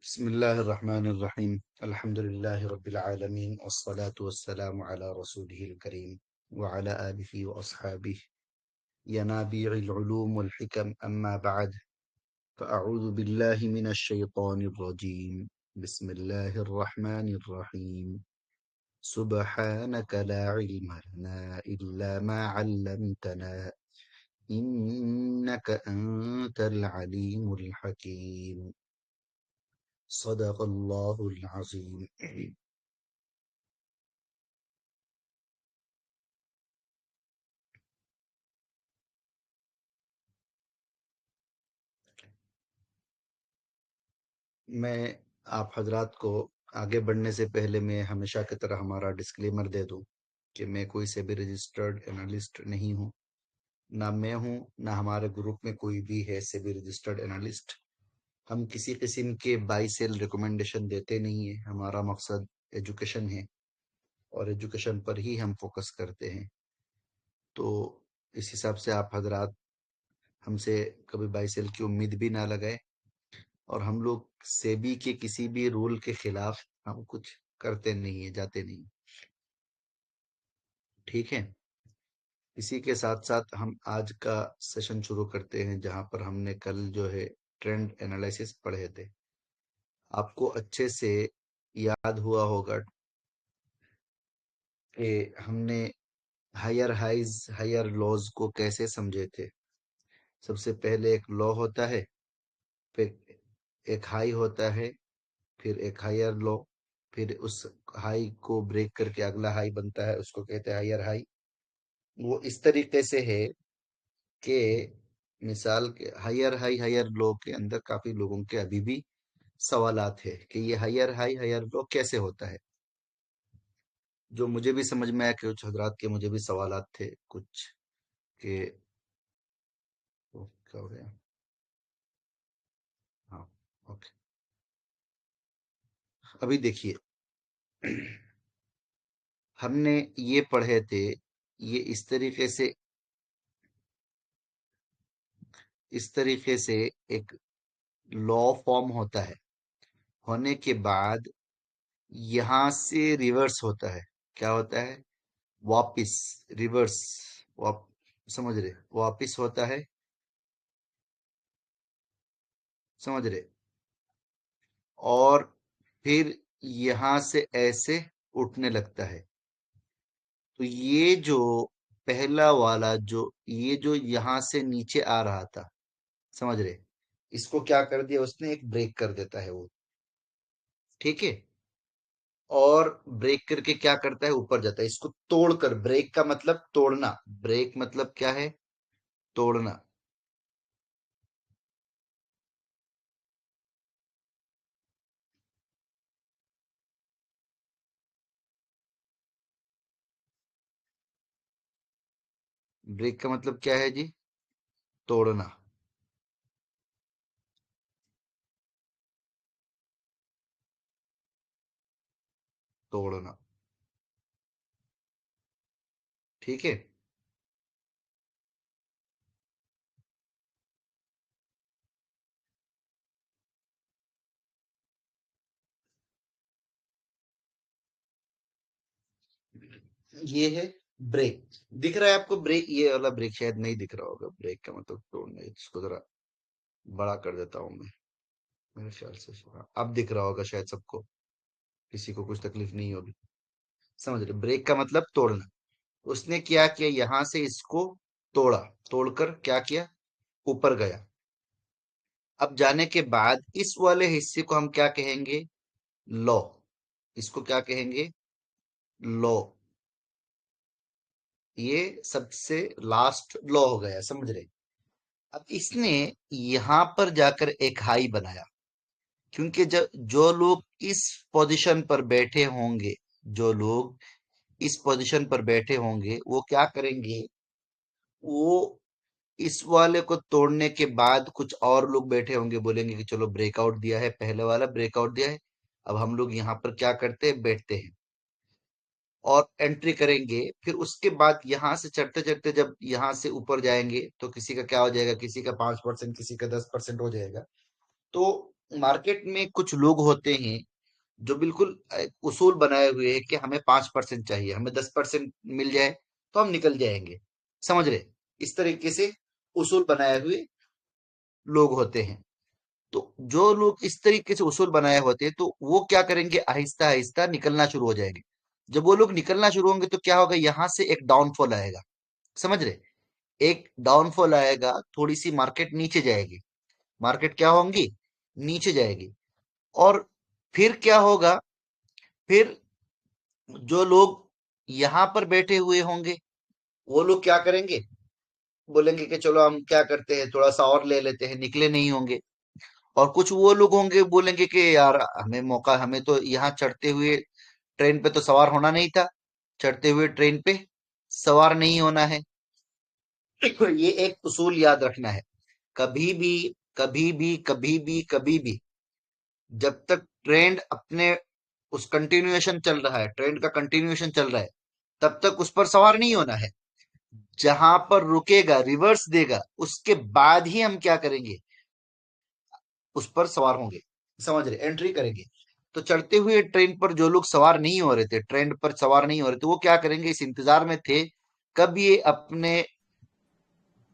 बिस्मिल्लाहिर्रहमानिर्रहीम अल्हम्दुलिल्लाहि रब्बिल आलमीन वस्सलातु वस्सलामु अला रसूलिहिल करीम व अला आलिहि व अस्हाबिहि यनाबि'िल उलूम वल हिकम अम्मा बअद फ़अऊज़ु बिल्लाहि मिनश शैतानिर रजीम बिस्मिल्लाहिर रहमानिर रहीम सुब्हानक ला इल्म लना इल्ला मा 'अल्लमतना इन्नक अंतल अलीमुल हकीम सदक़ल्लाहुल अज़ीम। मैं आप हजरात को आगे बढ़ने से पहले मैं हमेशा की तरह हमारा डिस्क्लेमर दे दूं कि मैं कोई से भी रजिस्टर्ड एनालिस्ट नहीं हूं। ना मैं हूं, ना हमारे ग्रुप में कोई भी है से भी रजिस्टर्ड एनालिस्ट। हम किसी किस्म के बाई सेल रिकमेंडेशन देते नहीं है। हमारा मकसद एजुकेशन है और एजुकेशन पर ही हम फोकस करते हैं। तो इस हिसाब से आप हजरात हमसे कभी बाई सेल की उम्मीद भी ना लगाए। और हम लोग सेबी के किसी भी रूल के खिलाफ हम कुछ करते नहीं है, जाते नहीं। ठीक है। इसी के साथ साथ हम आज का सेशन शुरू करते हैं, जहां पर हमने कल जो है ट्रेंड एनालिसिस पढ़े थे। आपको अच्छे से याद हुआ होगा कि हमने हायर हाइज हायर लॉज को कैसे समझे थे। सबसे पहले एक लॉ होता है, फिर एक हाई होता है, फिर एक हायर लो, फिर उस हाई को ब्रेक करके अगला हाई बनता है, उसको कहते हैं हायर हाई। वो इस तरीके से है कि मिसाल के हायर हाई हायर लो के अंदर काफी लोगों के अभी भी सवालात है कि ये हायर हाई हायर लो कैसे होता है। जो मुझे भी समझ में आया कि कुछ हजरात के मुझे भी सवालात थे कुछ के। ओ, क्या हो गया? हाँ, ओके। अभी देखिए, हमने ये पढ़े थे, ये इस तरीके से एक लॉ फॉर्म होता है। होने के बाद यहां से रिवर्स होता है। क्या होता है? वापिस, रिवर्स, वाप समझ रहे? वापिस होता है, समझ रहे? और फिर यहां से ऐसे उठने लगता है। तो ये जो पहला वाला, जो ये जो यहां से नीचे आ रहा था, समझ रहे? इसको क्या कर दिया उसने? एक ब्रेक कर देता है वो। ठीक है। और ब्रेक करके क्या करता है? ऊपर जाता है। इसको तोड़कर, ब्रेक का मतलब तोड़ना, ब्रेक मतलब क्या है? तोड़ना। ब्रेक का मतलब क्या है जी? तोड़ना। तोड़ना। ठीक है। ये है ब्रेक। दिख रहा है आपको ब्रेक? ये वाला ब्रेक शायद नहीं दिख रहा होगा। ब्रेक का मतलब तोड़ना। इसको जरा बड़ा कर देता हूं मैं। मेरे ख्याल से हाँ, अब दिख रहा होगा शायद सबको। किसी को कुछ तकलीफ नहीं होगी। समझ रहे? ब्रेक का मतलब तोड़ना। उसने क्या किया? यहां से इसको तोड़ा। तोड़कर क्या किया? ऊपर गया। अब जाने के बाद इस वाले हिस्से को हम क्या कहेंगे? लॉ। इसको क्या कहेंगे? लॉ। ये सबसे लास्ट लॉ हो गया, समझ रहे? अब इसने यहां पर जाकर एक हाई बनाया। क्योंकि जब जो लोग इस पोजीशन पर बैठे होंगे, जो लोग इस पोजीशन पर बैठे होंगे, वो क्या करेंगे? वो इस वाले को तोड़ने के बाद कुछ और लोग बैठे होंगे, बोलेंगे कि चलो ब्रेकआउट दिया है, पहले वाला ब्रेकआउट दिया है, अब हम लोग यहाँ पर क्या करते हैं? बैठते हैं और एंट्री करेंगे। फिर उसके बाद यहां से चढ़ते चढ़ते जब यहां से ऊपर जाएंगे तो किसी का क्या हो जाएगा? किसी का 5%, किसी का 10% हो जाएगा। तो मार्केट में कुछ लोग होते हैं जो बिल्कुल उसूल बनाए हुए हैं कि हमें 5% चाहिए, हमें 10% मिल जाए तो हम निकल जाएंगे। समझ रहे? इस तरीके से उसूल बनाए हुए लोग होते हैं। तो जो लोग इस तरीके से उसूल बनाए होते हैं तो वो क्या करेंगे, आहिस्ता आहिस्ता निकलना शुरू हो जाएंगे। जब वो लोग निकलना शुरू होंगे तो क्या होगा, यहां से एक डाउनफॉल आएगा। समझ रहे? एक डाउनफॉल आएगा, थोड़ी सी मार्केट नीचे जाएगी। मार्केट क्या होंगी, नीचे जाएगी। और फिर क्या होगा, फिर जो लोग यहां पर बैठे हुए होंगे वो लोग क्या करेंगे, बोलेंगे कि चलो हम क्या करते हैं, थोड़ा सा और ले लेते हैं, निकले नहीं होंगे। और कुछ वो लोग होंगे बोलेंगे कि यार हमें मौका, हमें तो यहाँ चढ़ते हुए ट्रेन पे तो सवार होना नहीं था, चढ़ते हुए ट्रेन पे सवार नहीं होना है। तो ये एक उसूल याद रखना है। कभी भी, कभी भी, कभी भी, कभी भी, जब तक ट्रेंड अपने उस कंटिन्यूएशन चल रहा है, ट्रेंड का कंटिन्यूएशन चल रहा है, तब तक उस पर सवार नहीं होना है। जहां पर रुकेगा, रिवर्स देगा, उसके बाद ही हम क्या करेंगे, उस पर सवार होंगे। समझ रहे? एंट्री करेंगे। तो चढ़ते हुए ट्रेन पर जो लोग सवार नहीं हो रहे थे, ट्रेन पर सवार नहीं हो रहे थे, वो क्या करेंगे, इस इंतजार में थे कब ये अपने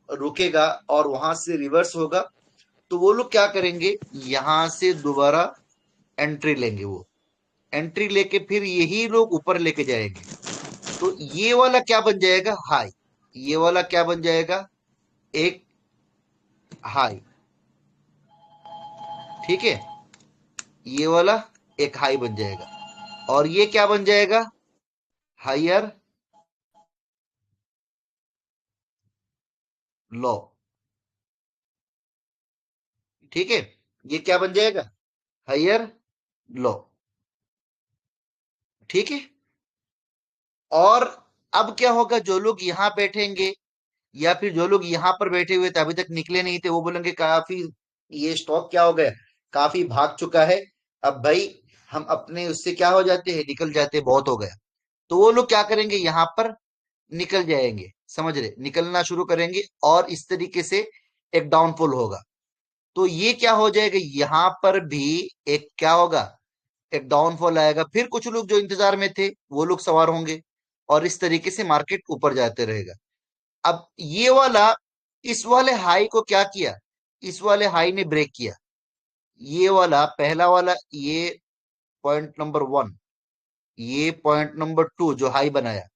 रुकेगा और वहां से रिवर्स होगा। तो वो लोग क्या करेंगे, यहां से दोबारा एंट्री लेंगे। वो एंट्री लेके फिर यही लोग ऊपर लेके जाएंगे। तो ये वाला क्या बन जाएगा, हाई। ये वाला क्या बन जाएगा, एक हाई। ठीक है? ये वाला एक हाई बन जाएगा। और ये क्या बन जाएगा, हायर लो। ठीक है? ये क्या बन जाएगा, हायर लो। ठीक है? और अब क्या होगा, जो लोग यहां बैठेंगे या फिर जो लोग यहां पर बैठे हुए थे, अभी तक निकले नहीं थे, वो बोलेंगे काफी, ये स्टॉक क्या हो गया, काफी भाग चुका है। अब भाई हम अपने उससे क्या हो जाते हैं, निकल जाते हैं, बहुत हो गया। तो वो लोग क्या करेंगे, यहां पर निकल जाएंगे। समझ रहे? निकलना शुरू करेंगे और इस तरीके से एक डाउनफॉल होगा। तो ये क्या हो जाएगा, यहां पर भी एक क्या होगा, एक डाउनफॉल आएगा। फिर कुछ लोग जो इंतजार में थे वो लोग सवार होंगे और इस तरीके से मार्केट ऊपर जाते रहेगा। अब ये वाला, इस वाले हाई को क्या किया, इस वाले हाई ने ब्रेक किया। ये वाला पहला वाला, ये पॉइंट नंबर वन, ये पॉइंट नंबर टू जो हाई बनाया,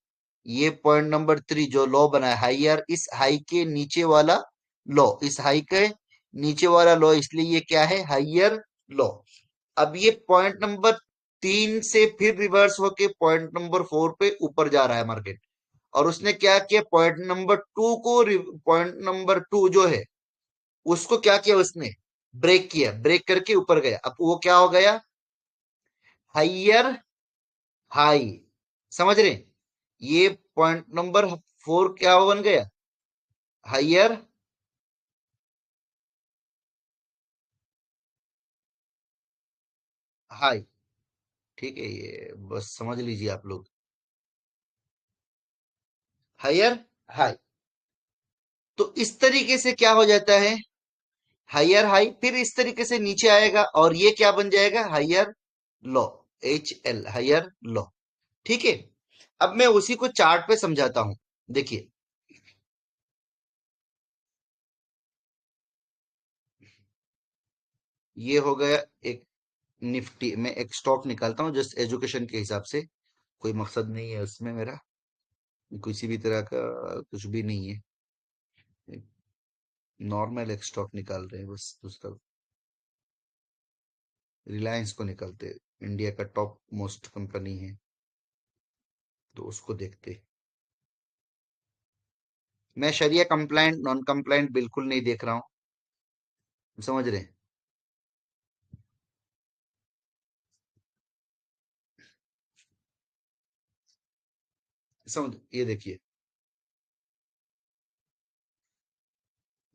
ये पॉइंट नंबर थ्री जो लो बनाया, हाइयर, इस हाई के नीचे वाला लो, इस हाई के नीचे वाला लो, इसलिए ये क्या है, हाइयर लो। अब ये पॉइंट नंबर तीन से फिर रिवर्स होके पॉइंट नंबर फोर पे ऊपर जा रहा है मार्केट। और उसने क्या किया, पॉइंट नंबर टू को, पॉइंट नंबर टू जो है उसको क्या किया, उसने ब्रेक किया, ब्रेक करके ऊपर गया। अब वो क्या हो गया, हाइयर हाई। समझ रहे? ये पॉइंट नंबर फोर क्या बन गया, हाइयर हाई। ठीक है? ये बस समझ लीजिए आप लोग, हाइयर हाई। तो इस तरीके से क्या हो जाता है, हाइयर हाई, फिर इस तरीके से नीचे आएगा और ये क्या बन जाएगा, हाइयर लो, एच एल, हाइयर लो। ठीक है? अब मैं उसी को चार्ट पे समझाता हूं। देखिए, ये हो गया एक निफ्टी। मैं एक स्टॉक निकालता हूँ जस्ट एजुकेशन के हिसाब से, कोई मकसद नहीं है उसमें मेरा, किसी भी तरह का कुछ भी नहीं है। नॉर्मल एक स्टॉक निकाल रहे हैं बस, दूसरा रिलायंस को निकालते हैं, इंडिया का टॉप मोस्ट कंपनी है, तो उसको देखते। मैं शरिया कंप्लाइंट नॉन कंप्लाइंट बिल्कुल नहीं देख रहा हूँ। समझ रहे हैं? समझ, ये देखिए,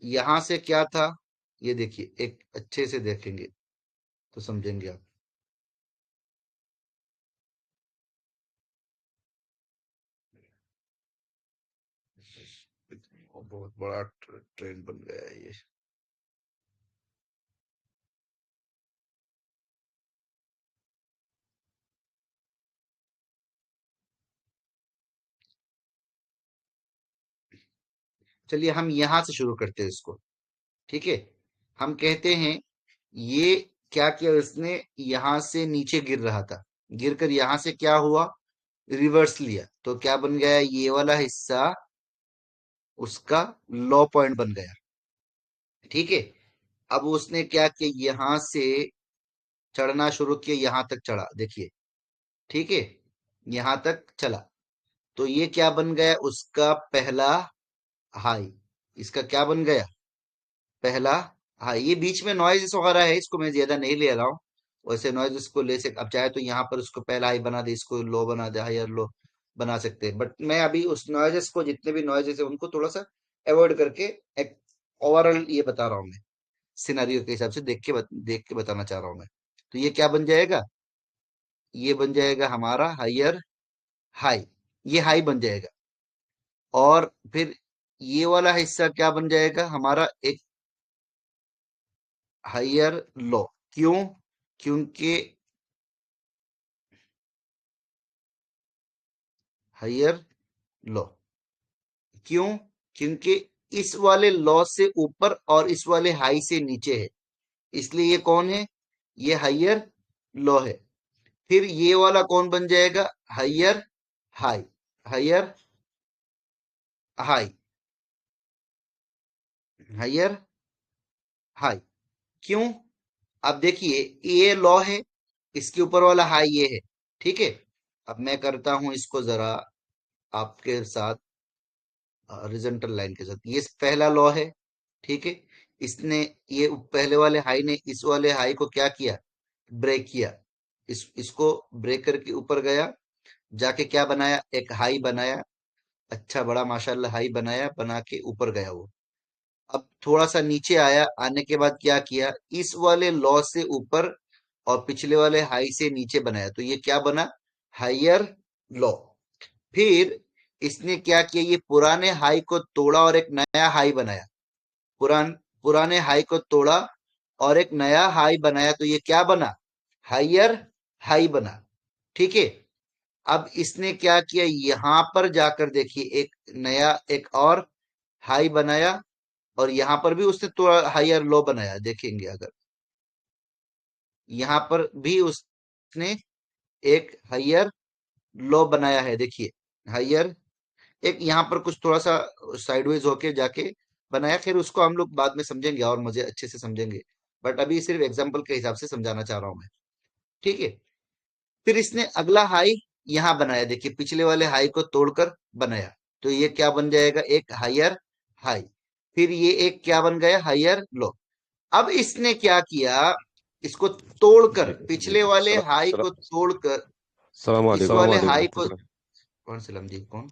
यहां से क्या था, ये देखिए, एक अच्छे से देखेंगे तो समझेंगे आप। बहुत बड़ा ट्रेंड बन गया है ये। चलिए हम यहां से शुरू करते हैं इसको। ठीक है, हम कहते हैं ये क्या किया उसने, यहां से नीचे गिर रहा था, गिरकर यहां से क्या हुआ, रिवर्स लिया, तो क्या बन गया, ये वाला हिस्सा उसका लो पॉइंट बन गया। ठीक है, अब उसने क्या किया, यहां से चढ़ना शुरू किया, यहां तक चढ़ा, देखिए। ठीक है, यहां तक चला, तो ये क्या बन गया, उसका पहला हाई। इसका क्या बन गया, पहला हाई। ये बीच में नॉइज वगैरह है, इसको मैं ज्यादा नहीं ले रहा हूँ। वैसे नॉइज इसको ले सक, अब चाहे तो यहाँ पर उसको पहला हाई बना दे, इसको लो बना दे, हाई और लो बना सकते हैं, बट मैं अभी उस नॉइजेस को, जितने भी नॉइजेस है उनको थोड़ा सा अवॉइड करके एक ओवरऑल ये बता रहा हूँ मैं, सिनेरियो के हिसाब से देख के बताना चाह रहा हूँ मैं। तो ये क्या बन जाएगा, ये बन जाएगा हमारा हायर हाई, ये हाई बन जाएगा। और फिर ये वाला हिस्सा क्या बन जाएगा हमारा, एक हायर लो। क्यों, क्योंकि हायर लो, क्यों, क्योंकि इस वाले लॉ से ऊपर और इस वाले हाई से नीचे है, इसलिए ये कौन है, ये हायर लो है। फिर ये वाला कौन बन जाएगा, higher high, higher high, higher high. क्यों, अब देखिए ये लॉ है, इसके ऊपर वाला हाई ये है। ठीक है, अब मैं करता हूं इसको जरा आपके साथ हॉरिजॉन्टल लाइन के साथ, ये पहला लॉ है। ठीक है, इसने, ये पहले वाले हाई ने इस वाले हाई को क्या किया, ब्रेक किया, इसको ब्रेक करके ऊपर गया, जाके क्या बनाया, एक हाई बनाया, अच्छा बड़ा माशाल्लाह हाई बनाया, बना के ऊपर गया वो। अब थोड़ा सा नीचे आया, आने के बाद क्या किया, इस वाले लॉ से ऊपर और पिछले वाले हाई से नीचे बनाया, तो ये क्या बना, हायर लॉ। फिर इसने क्या किया, ये पुराने हाई को तोड़ा और एक नया हाई बनाया, पुरान पुराने हाई को तोड़ा और एक नया हाई बनाया, तो ये क्या बना, हायर हाई बना। ठीक है, अब इसने क्या किया, यहां पर जाकर देखिए एक नया एक और हाई बनाया, और यहां पर भी उसने थोड़ा हायर लो बनाया, देखेंगे अगर यहां पर भी उसने एक हायर लो बनाया है, देखिए हायर, एक यहाँ पर कुछ थोड़ा सा साइडवेज होके जाके बनाया, फिर उसको हम लोग बाद में समझेंगे और मजे अच्छे से समझेंगे, बट अभी सिर्फ एग्जांपल के हिसाब से समझाना चाह रहा हूं मैं। ठीक है, फिर इसने अगला हाई यहाँ बनाया, देखिए पिछले वाले हाई को तोड़कर बनाया, तो ये क्या बन जाएगा, एक हायर हाई। फिर ये एक क्या बन गया, हायर लो। अब इसने क्या किया, इसको तोड़कर, जी जी पिछले वाले सलाम हाई को सलाम तोड़कर सलाम इस वालेकुम वाले हाई को, वालेकुम कौन सलाम जी, कौन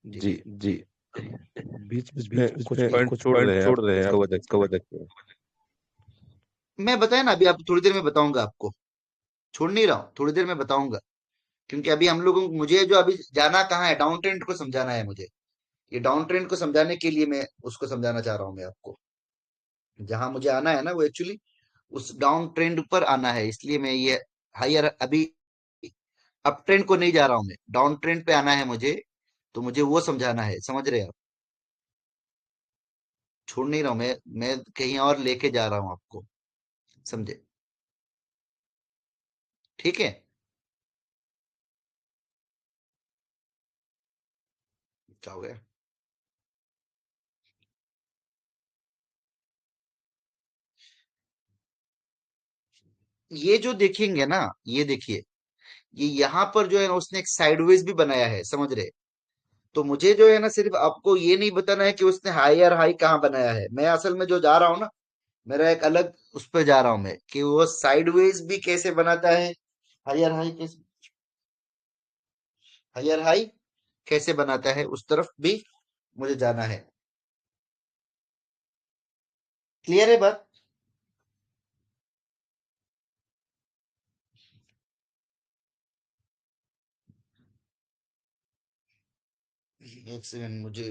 जी, जी जी बीच में बीच कुछ में पॉइंट कुछ छोड़ पॉइंट रहे हैं आप, छोड़ रहे हैं इसका आप, वजह इसका क्या है? वजह क्या है? मैं बताया ना, अभी आप थोड़ी देर में बताऊंगा आपको, छोड़ नहीं रहा हूँ, थोड़ी देर में बताऊंगा। क्योंकि अभी हम लोगों को, मुझे जो अभी जाना कहाँ है, डाउन ट्रेंड को समझाना है मुझे, ये डाउन ट्रेंड को समझाने के लिए मैं उसको समझाना चाह रहा हूँ मैं आपको, जहां मुझे आना है ना वो एक्चुअली उस डाउन ट्रेंड पर आना है, इसलिए मैं ये हायर अभी अप ट्रेंड को नहीं जा रहा हूँ, मैं डाउन ट्रेंड पे आना है मुझे, तो मुझे वो समझाना है, समझ रहे हैं आप, छोड़ नहीं रहा हूँ मैं कहीं और लेके जा रहा हूँ आपको, समझे। ठीक है, क्या हो गया, ये जो देखेंगे ना, ये देखिए, ये यहाँ पर जो है ना उसने एक साइडवेज भी बनाया है, समझ रहे। तो मुझे जो है ना सिर्फ आपको ये नहीं बताना है कि उसने हाई और हाई कहाँ बनाया है, मैं असल में जो जा रहा हूँ ना, मेरा एक अलग उस पर जा रहा हूँ मैं, कि वो साइडवेज भी कैसे बनाता है, हायर हाई कैसे, हायर हाई कैसे बनाता है, उस तरफ भी मुझे जाना है। क्लियर है बात, एक सेकंड मुझे,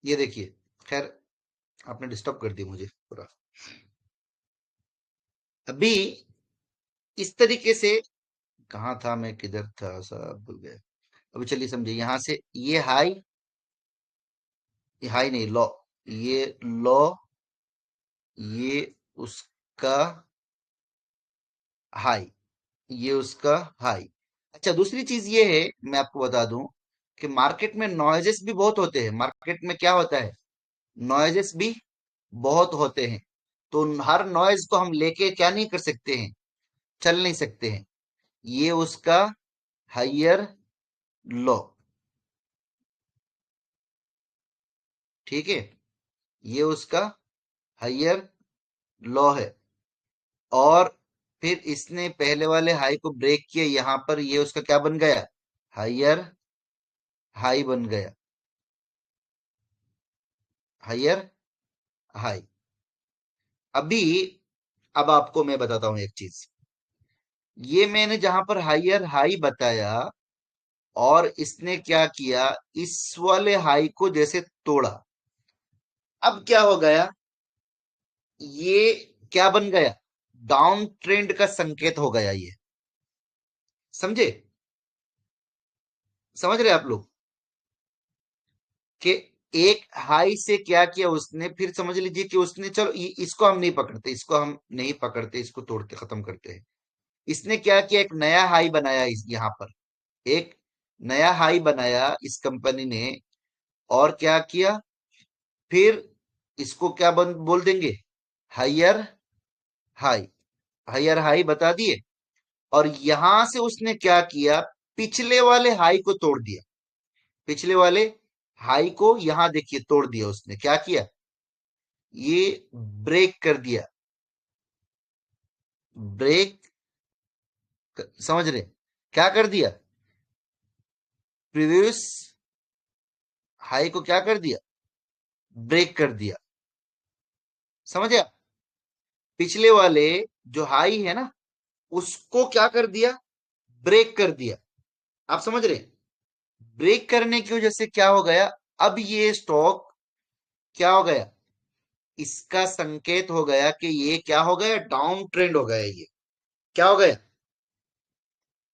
ये देखिए, खैर आपने डिस्टर्ब कर दिया मुझे पूरा। अभी इस तरीके से, कहाँ था मैं, किधर था, सब भूल गया। अभी चलिए समझिए, यहाँ से ये हाई नहीं, लो, ये लो, ये उसका हाई, ये उसका हाई। अच्छा, दूसरी चीज ये है, मैं आपको बता दूं कि मार्केट में नॉइजेस भी बहुत होते हैं। मार्केट में क्या होता है, नॉइजेस भी बहुत होते हैं। तो हर नॉइज को हम लेके क्या नहीं कर सकते हैं, चल नहीं सकते हैं। ये उसका हायर लो, ठीक है, ये उसका हायर लो है। और फिर इसने पहले वाले हाई को ब्रेक किया, यहां पर ये उसका क्या बन गया, हायर हाई बन गया, हायर हाई। अभी अब आपको मैं बताता हूं एक चीज। ये मैंने जहां पर हायर हाई बताया, और इसने क्या किया, इस वाले हाई को जैसे तोड़ा, अब क्या हो गया, ये क्या बन गया, डाउन ट्रेंड का संकेत हो गया ये। समझे, समझ रहे आप लोग कि एक हाई से क्या किया उसने, फिर समझ लीजिए कि उसने, चलो इसको हम नहीं पकड़ते, इसको हम नहीं पकड़ते, इसको तोड़ते खत्म करते हैं। इसने क्या किया, एक नया हाई बनाया, यहां पर एक नया हाई बनाया इस कंपनी ने। और क्या किया, फिर इसको क्या बोल देंगे, हायर हाई, हायर हाई बता दिए। और यहां से उसने क्या किया, पिछले वाले हाई को तोड़ दिया, पिछले वाले हाई को यहां देखिए तोड़ दिया उसने, क्या किया, ये ब्रेक कर दिया, ब्रेक, समझ रहे, क्या कर दिया, प्रीवियस हाई को क्या कर दिया, ब्रेक कर दिया। समझ, पिछले वाले जो हाई है ना, उसको क्या कर दिया, ब्रेक कर दिया। आप समझ रहे, ब्रेक करने की वजह से क्या हो गया, अब ये स्टॉक क्या हो गया, इसका संकेत हो गया कि ये क्या हो गया, डाउन ट्रेंड हो गया, ये क्या हो गया,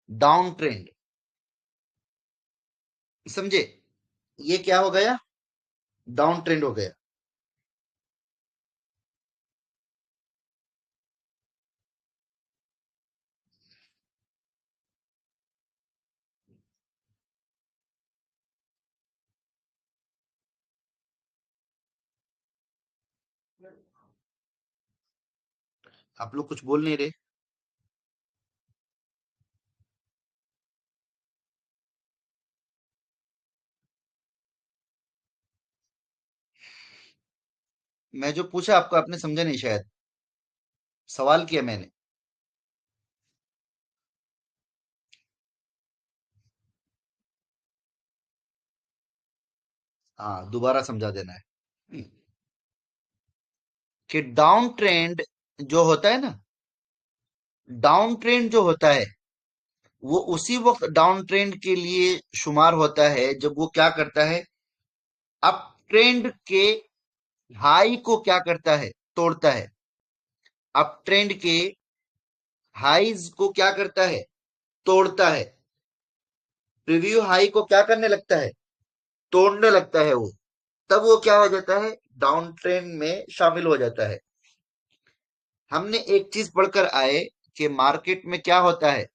डाउन ट्रेंड। समझे, ये क्या हो गया, डाउन ट्रेंड हो गया। आप लोग कुछ बोल नहीं रहे। मैं जो पूछा आपको आपने समझा नहीं शायद, सवाल किया मैंने। हाँ, दोबारा समझा देना है कि डाउन ट्रेंड जो होता है ना, डाउन ट्रेंड जो होता है, वो उसी वक्त डाउन ट्रेंड के लिए शुमार होता है जब वो क्या करता है, अप ट्रेंड के हाई को क्या करता है, तोड़ता है। अप ट्रेंड के हाईज को क्या करता है, तोड़ता है। प्रीव्यू हाई को क्या करने लगता है, तोड़ने लगता है वो, तब वो क्या हो जाता है, डाउन ट्रेंड में शामिल हो जाता है। हमने एक चीज पढ़कर आए कि मार्केट में क्या होता है,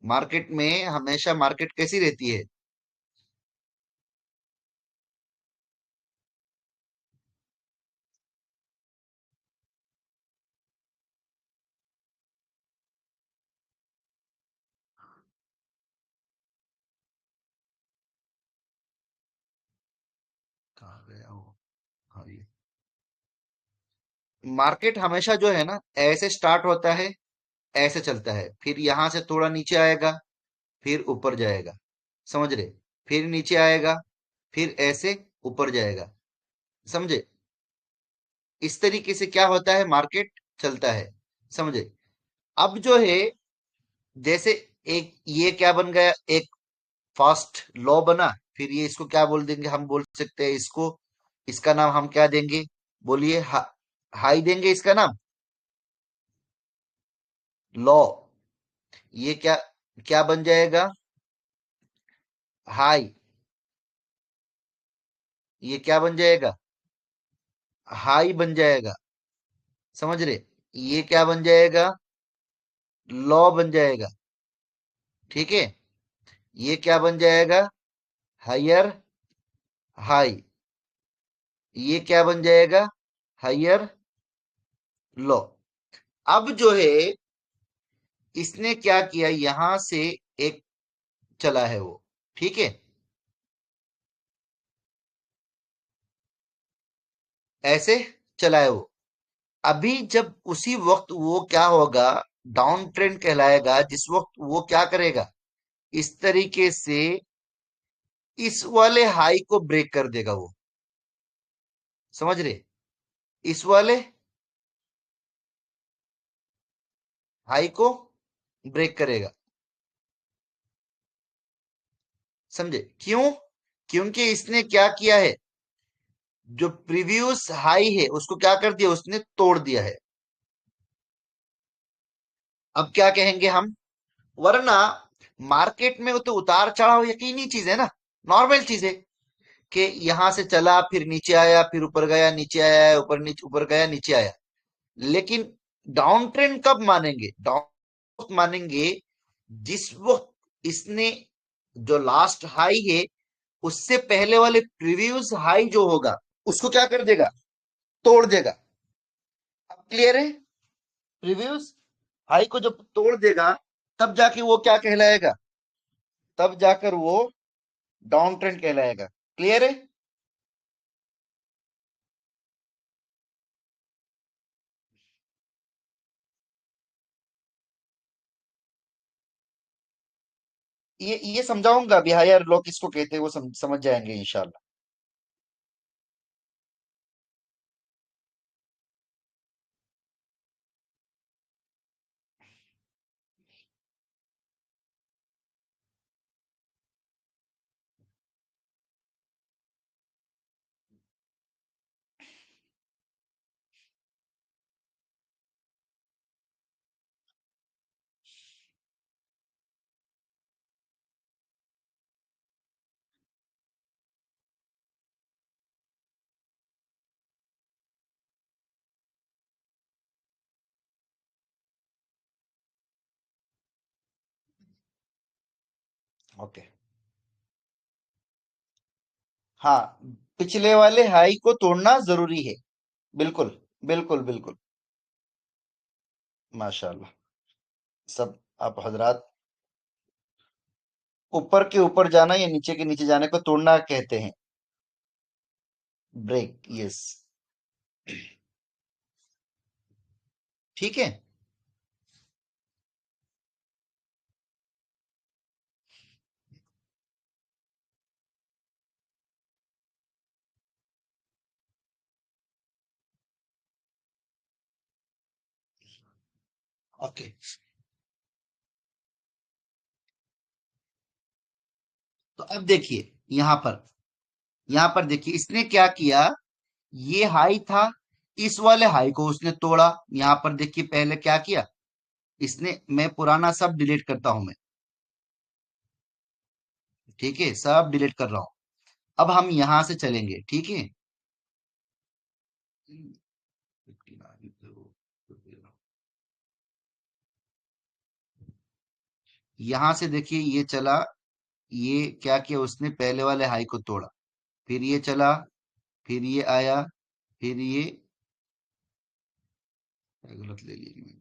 मार्केट में हमेशा मार्केट कैसी रहती है, कहाँ गया वो, हाँ ये, मार्केट हमेशा जो है ना, ऐसे स्टार्ट होता है, ऐसे चलता है, फिर यहां से थोड़ा नीचे आएगा, फिर ऊपर जाएगा, समझ रहे, फिर नीचे आएगा, फिर ऐसे ऊपर जाएगा। समझे, इस तरीके से क्या होता है, मार्केट चलता है। समझे, अब जो है, जैसे एक ये क्या बन गया, एक फास्ट लॉ बना। फिर ये इसको क्या बोल देंगे, हम बोल सकते हैं इसको, इसका नाम हम क्या देंगे, बोलिए, हाई देंगे इसका नाम, लॉ। ये क्या क्या बन जाएगा, हाई। ये क्या बन जाएगा, हाई बन जाएगा। समझ रहे, ये क्या बन जाएगा, लॉ बन जाएगा। ठीक है, ये क्या बन जाएगा, हायर, हाई। ये क्या बन जाएगा, हायर, लॉ। अब जो है, इसने क्या किया, यहां से एक चला है वो, ठीक है, ऐसे चला है वो। अभी जब उसी वक्त वो क्या होगा, डाउन ट्रेंड कहलाएगा, जिस वक्त वो क्या करेगा, इस तरीके से इस वाले हाई को ब्रेक कर देगा वो। समझ रहे, इस वाले हाई को ब्रेक करेगा। समझे क्यों, क्योंकि इसने क्या किया है, जो प्रीवियस हाई है उसको क्या कर दिया, उसने तोड़ दिया है। अब क्या कहेंगे हम, वरना मार्केट में वो तो उतार चढ़ाव यकीनी चीज है ना, नॉर्मल चीज है, कि यहां से चला फिर नीचे आया, फिर ऊपर गया, नीचे आया, ऊपर नीचे, ऊपर गया, नीचे आया। लेकिन डाउन ट्रेंड कब मानेंगे, डाउन मानेंगे जिस वक्त इसने जो लास्ट हाई है उससे पहले वाले प्रीवियस हाई जो होगा उसको क्या कर देगा, तोड़ देगा। अब क्लियर है, प्रीवियस हाई को जब तोड़ देगा तब जाके वो क्या कहलाएगा, तब जाकर वो डाउन ट्रेंड कहलाएगा। क्लियर है, ये समझाऊंगा अभी, हायर लो किसको कहते हैं वो समझ जाएंगे इंशाल्लाह। ओके, हाँ, पिछले वाले हाई को तोड़ना जरूरी है। बिल्कुल, बिल्कुल, बिल्कुल, माशाल्लाह। सब आप हजरात, ऊपर के ऊपर जाना या नीचे के नीचे जाने को तोड़ना कहते हैं, ब्रेक, यस। ठीक है, ओके। तो अब देखिए, यहां पर देखिए इसने क्या किया, ये हाई था, इस वाले हाई को उसने तोड़ा। यहां पर देखिए पहले क्या किया इसने, मैं पुराना सब डिलीट करता हूं मैं, ठीक है, सब डिलीट कर रहा हूं। अब हम यहां से चलेंगे, ठीक है। यहां से देखिए ये चला, ये क्या किया उसने, पहले वाले हाई को तोड़ा, फिर ये चला, फिर ये आया, फिर ये, गलत ले लिया मैंने।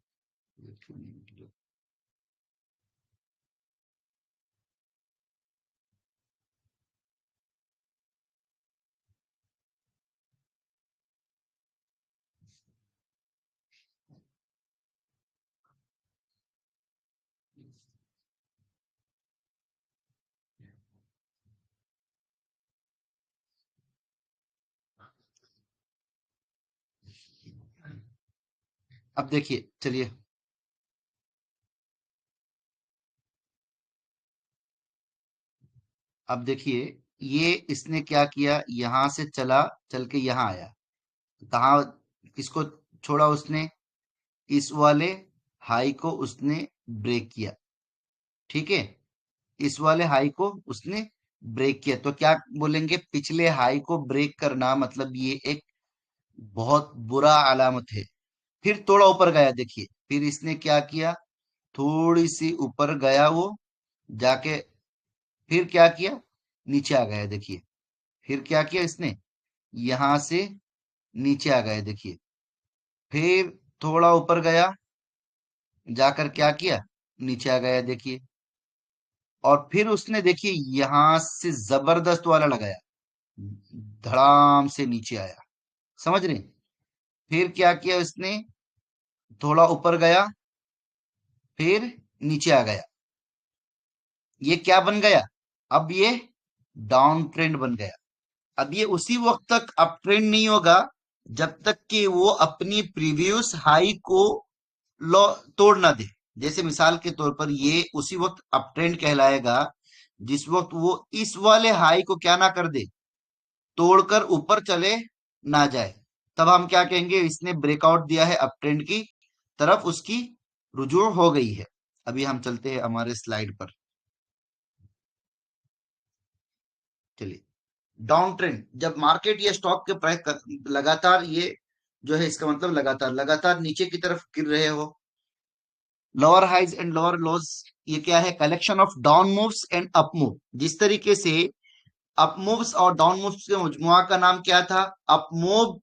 अब देखिए, चलिए, अब देखिए, ये इसने क्या किया, यहां से चला, चल के यहां आया। कहा, किसको छोड़ा उसने? इस वाले हाई को उसने ब्रेक किया। ठीक है, इस वाले हाई को उसने ब्रेक किया, तो क्या बोलेंगे? पिछले हाई को ब्रेक करना मतलब ये एक बहुत बुरा अलामत है। फिर थोड़ा ऊपर गया, देखिए फिर इसने क्या किया, थोड़ी सी ऊपर गया वो, जाके फिर क्या किया, नीचे आ गया। देखिए फिर क्या किया इसने, यहां से नीचे आ गया। देखिए फिर थोड़ा ऊपर गया, जाकर क्या किया, नीचे आ गया। देखिए, और फिर उसने देखिए यहां से जबरदस्त वाला लगाया, धड़ाम से नीचे आया। समझ रहे? फिर क्या किया उसने, थोड़ा ऊपर गया, फिर नीचे आ गया। ये क्या बन गया? अब ये डाउन ट्रेंड बन गया। अब ये उसी वक्त तक अप ट्रेंड नहीं होगा जब तक कि वो अपनी प्रीवियस हाई को लो तोड़ ना दे। जैसे मिसाल के तौर पर ये उसी वक्त अप ट्रेंड कहलाएगा जिस वक्त वो इस वाले हाई को क्या ना कर दे, तोड़कर ऊपर चले ना जाए। तब हम क्या कहेंगे, इसने ब्रेकआउट दिया है अप ट्रेंड की तरफ, उसकी रुजू हो गई है। अभी हम चलते हैं हमारे स्लाइड पर। चलिए, डाउन ट्रेंड, जब मार्केट या स्टॉक के प्राइस लगातार ये जो है, इसका मतलब लगातार लगातार नीचे की तरफ गिर रहे हो। Lower highs and lower lows, ये क्या है? Collection of down moves and up move. जिस तरीके से अप मूव्स और डाउन मूव्स के मजमुआ का नाम क्या था? Up move.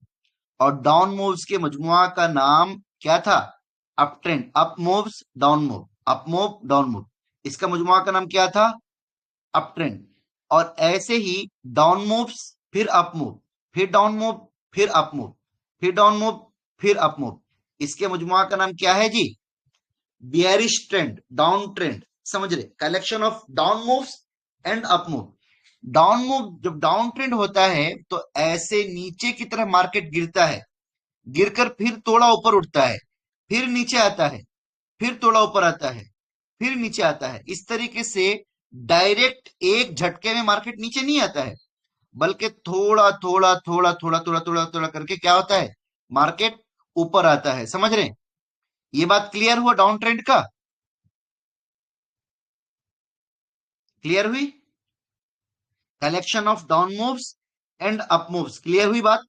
और डाउन मूव्स के मजमुआ का नाम क्या था? Up trend. Up moves down move, up move down move, इसका मजमुआ का नाम क्या था? Up trend. और ऐसे ही डाउन मूव्स, फिर अप मूव, फिर डाउन मूव, फिर अप मूव, फिर डाउन मूव, फिर अप मूव, इसके मजमुआ का नाम क्या है जी? Bearish trend, down trend. समझ रहे? Collection of down moves and up move. Down move, जब डाउन ट्रेंड होता है तो ऐसे नीचे की तरफ मार्केट गिरता है, गिरकर फिर थोड़ा ऊपर उठता है, फिर नीचे आता है, फिर थोड़ा ऊपर आता है, फिर नीचे आता है। इस तरीके से डायरेक्ट एक झटके में मार्केट नीचे नहीं आता है, बल्कि थोड़ा थोड़ा थोड़ा थोड़ा थोड़ा थोड़ा थोड़ा करके क्या होता है, मार्केट ऊपर आता है। समझ रहे हैं? ये बात क्लियर हुआ डाउन ट्रेंड का? क्लियर हुई? Collection of down moves and up moves, clear हुई बात?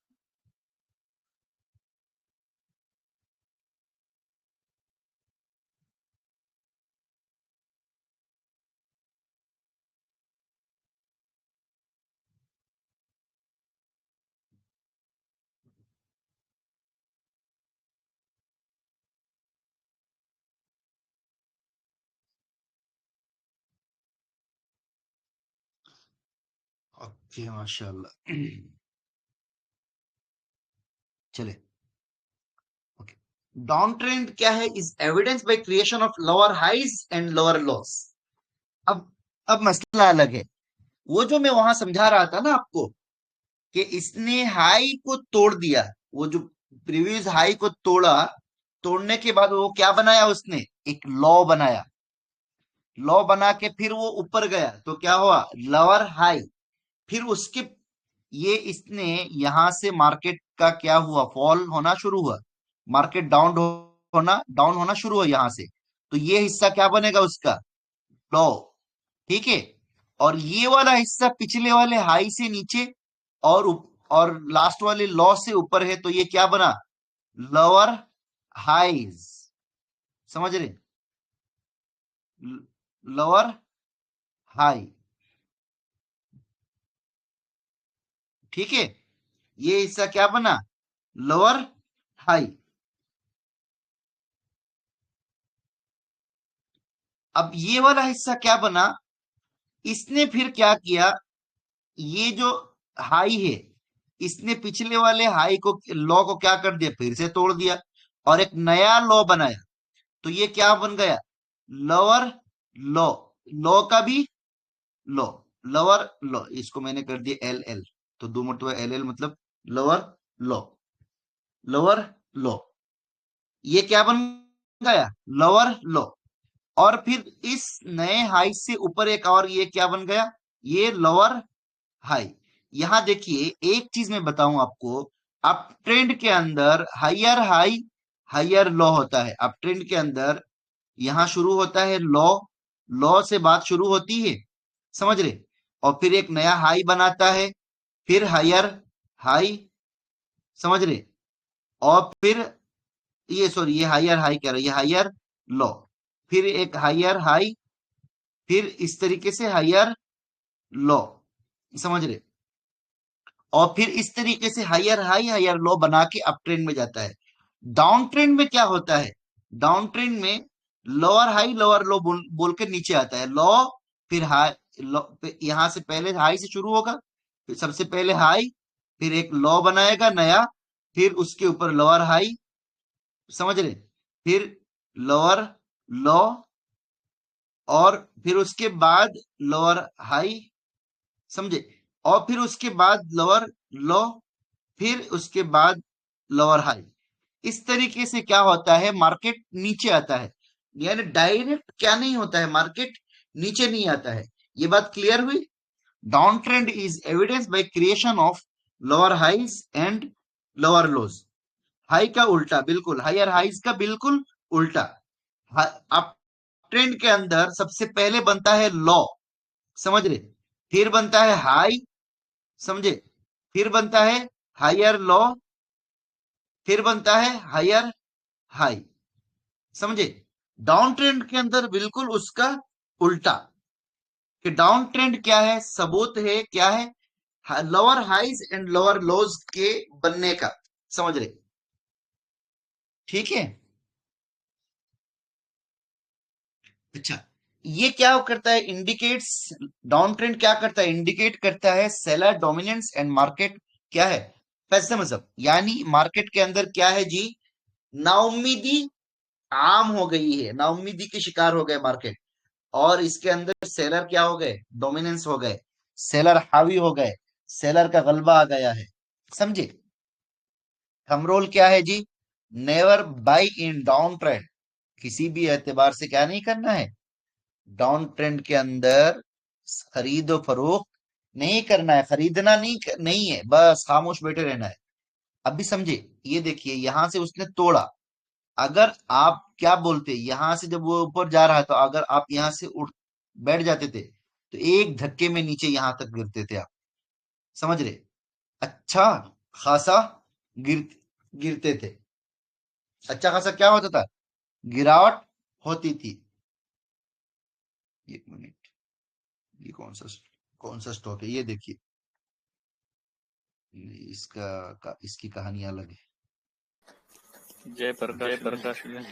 ओके, माशाल्लाह। चले, ओके। डाउन ट्रेंड क्या है? Is evidence by creation of lower highs and lower lows. अब अब मसला अलग है। वो जो मैं वहां समझा रहा था ना आपको, कि इसने हाई को तोड़ दिया, वो जो प्रीवियस हाई को तोड़ा, तोड़ने के बाद वो क्या बनाया उसने? एक लॉ बनाया। लॉ बना के फिर वो ऊपर गया तो क्या हुआ? Lower high. फिर उसके, ये इसने यहां से मार्केट का क्या हुआ? फॉल होना शुरू हुआ, मार्केट डाउन होना शुरू हुआ यहां से। तो ये हिस्सा क्या बनेगा उसका? लो। ठीक है, और ये वाला हिस्सा पिछले वाले हाई से नीचे और और लास्ट वाले लॉ से ऊपर है, तो ये क्या बना? Lower highs. समझ रहे? Lower high. ठीक है, ये हिस्सा क्या बना? Lower high. अब ये वाला हिस्सा क्या बना? इसने फिर क्या किया, ये जो हाई है, इसने पिछले वाले हाई को, लॉ को क्या कर दिया? फिर से तोड़ दिया और एक नया लॉ बनाया। तो ये क्या बन गया? Lower law. लॉ का भी लॉ, लोअर लॉ, इसको मैंने कर दिया एल एल। तो दो मरतबा एल एल मतलब लोअर लॉ, लोअर लॉ। ये क्या बन गया? Lower law. और फिर इस नए हाई से ऊपर एक और, ये क्या बन गया? ये लोअर हाई। यहां देखिए, एक चीज मैं बताऊं आपको, अप ट्रेंड के अंदर हायर हाई हायर लो होता है। अप ट्रेंड के अंदर यहां शुरू होता है लो, लो से बात शुरू होती है, समझ रहे, और फिर एक नया हाई बनाता है, फिर हायर हाई, समझ रहे, और फिर ये सॉरी ये हायर हाई कह रहा है, ये हायर लो, फिर एक हायर हाई, फिर इस तरीके से हायर लो, समझ रहे, और फिर इस तरीके से हायर हाई हायर लो बना के अप ट्रेंड में जाता है। डाउन ट्रेंड में क्या होता है, डाउन ट्रेंड में लोअर हाई लोअर लो बोल के नीचे आता है लो, फिर हाई लो, यहां से पहले हाई से शुरू होगा, फिर सबसे पहले हाई, फिर एक लो बनाएगा नया, फिर उसके ऊपर लोअर हाई, समझ रहे, फिर लोअर लो, और फिर उसके बाद लोअर हाई, समझे, और फिर उसके बाद लोअर लो, फिर उसके बाद लोअर हाई। इस तरीके से क्या होता है, मार्केट नीचे आता है, यानी डायरेक्ट क्या नहीं होता है, मार्केट नीचे नहीं आता है। ये बात क्लियर हुई। Down trend is evidence by creation of lower highs and lower lows. High का उल्टा, बिल्कुल हायर हाइज का बिल्कुल उल्टा। अप ट्रेंड के अंदर सबसे पहले बनता है लो, समझ रहे, फिर बनता है हाई, समझे, फिर बनता है हायर लो, फिर बनता है हायर हाई, समझे। डाउन ट्रेंड के अंदर बिल्कुल उसका उल्टा, कि डाउन ट्रेंड क्या है, सबूत है क्या है, lower highs and lower lows के बनने का, समझ रहे, ठीक है। अच्छा, ये क्या करता है, इंडिकेट्स, डाउन ट्रेंड क्या करता है, इंडिकेट करता है सेलर डोमिनेंस एंड मार्केट क्या है, पेसिमिज्म, यानी मार्केट के अंदर क्या है जी, नाउम्मीदी आम हो गई है, नाउम्मीदी के शिकार हो गए मार्केट, और इसके अंदर सेलर क्या हो गए, डोमिनेंस हो गए, सेलर हावी हो गए, सेलर का गलबा आ गया है, समझे। थंब रूल क्या है जी, never buy in down trend, किसी भी एतबार से क्या नहीं करना है, डाउन ट्रेंड के अंदर खरीदो फरोख्त नहीं करना है, खरीदना नहीं है, बस खामोश बैठे रहना है। अभी समझे, ये देखिए यहां से उसने तोड़ा, अगर आप क्या बोलते, यहां से जब वो ऊपर जा रहा था, अगर आप यहां से उठ बैठ जाते थे, तो एक धक्के में नीचे यहां तक गिरते थे आप, समझ रहे, अच्छा खासा गिर गिरते थे, अच्छा खासा क्या होता था, गिरावट होती थी। एक मिनट, ये कौन सा स्टॉक है, ये देखिए, इसकी कहानी अलग है। जय प्रकाश में।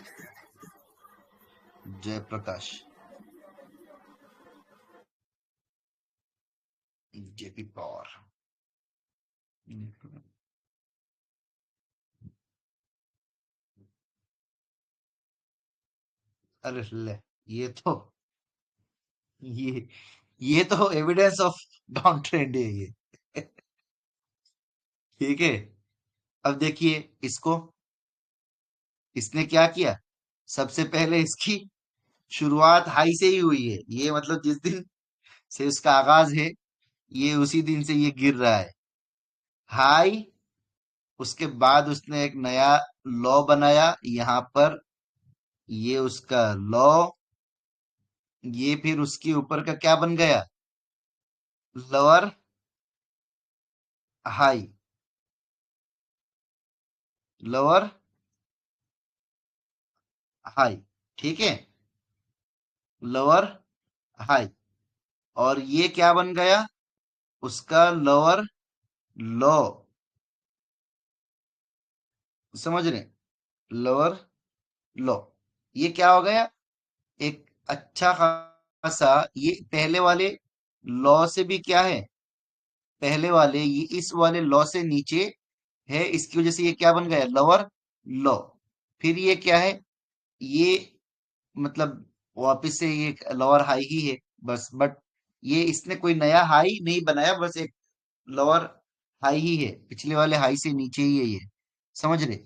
जयप्रकाश, जेपी पवार, अरे ले, ये तो ये ये तो एविडेंस ऑफ डाउन ट्रेंड है ये। ठीक है, अब देखिए इसको, इसने क्या किया, सबसे पहले इसकी शुरुआत हाई से ही हुई है, ये मतलब जिस दिन से उसका आगाज है, ये उसी दिन से ये गिर रहा है, हाई, उसके बाद उसने एक नया लॉ बनाया यहाँ पर, ये उसका लॉ, ये फिर उसके ऊपर का क्या बन गया, लोअर हाई, लोअर हाई, ठीक है, लोअर हाई, और ये क्या बन गया, उसका लोअर लो, समझ रहे, लोअर लो, ये क्या हो गया, एक अच्छा खासा, ये पहले वाले लॉ से भी क्या है, पहले वाले ये इस वाले लॉ से नीचे है, इसकी वजह से ये क्या बन गया, लोअर लो, फिर ये क्या है, ये मतलब वापस से ये लोअर हाई ही है, बस, बट ये इसने कोई नया हाई नहीं बनाया, बस एक लोअर हाई ही है, पिछले वाले हाई से नीचे ही है ये, समझ रहे,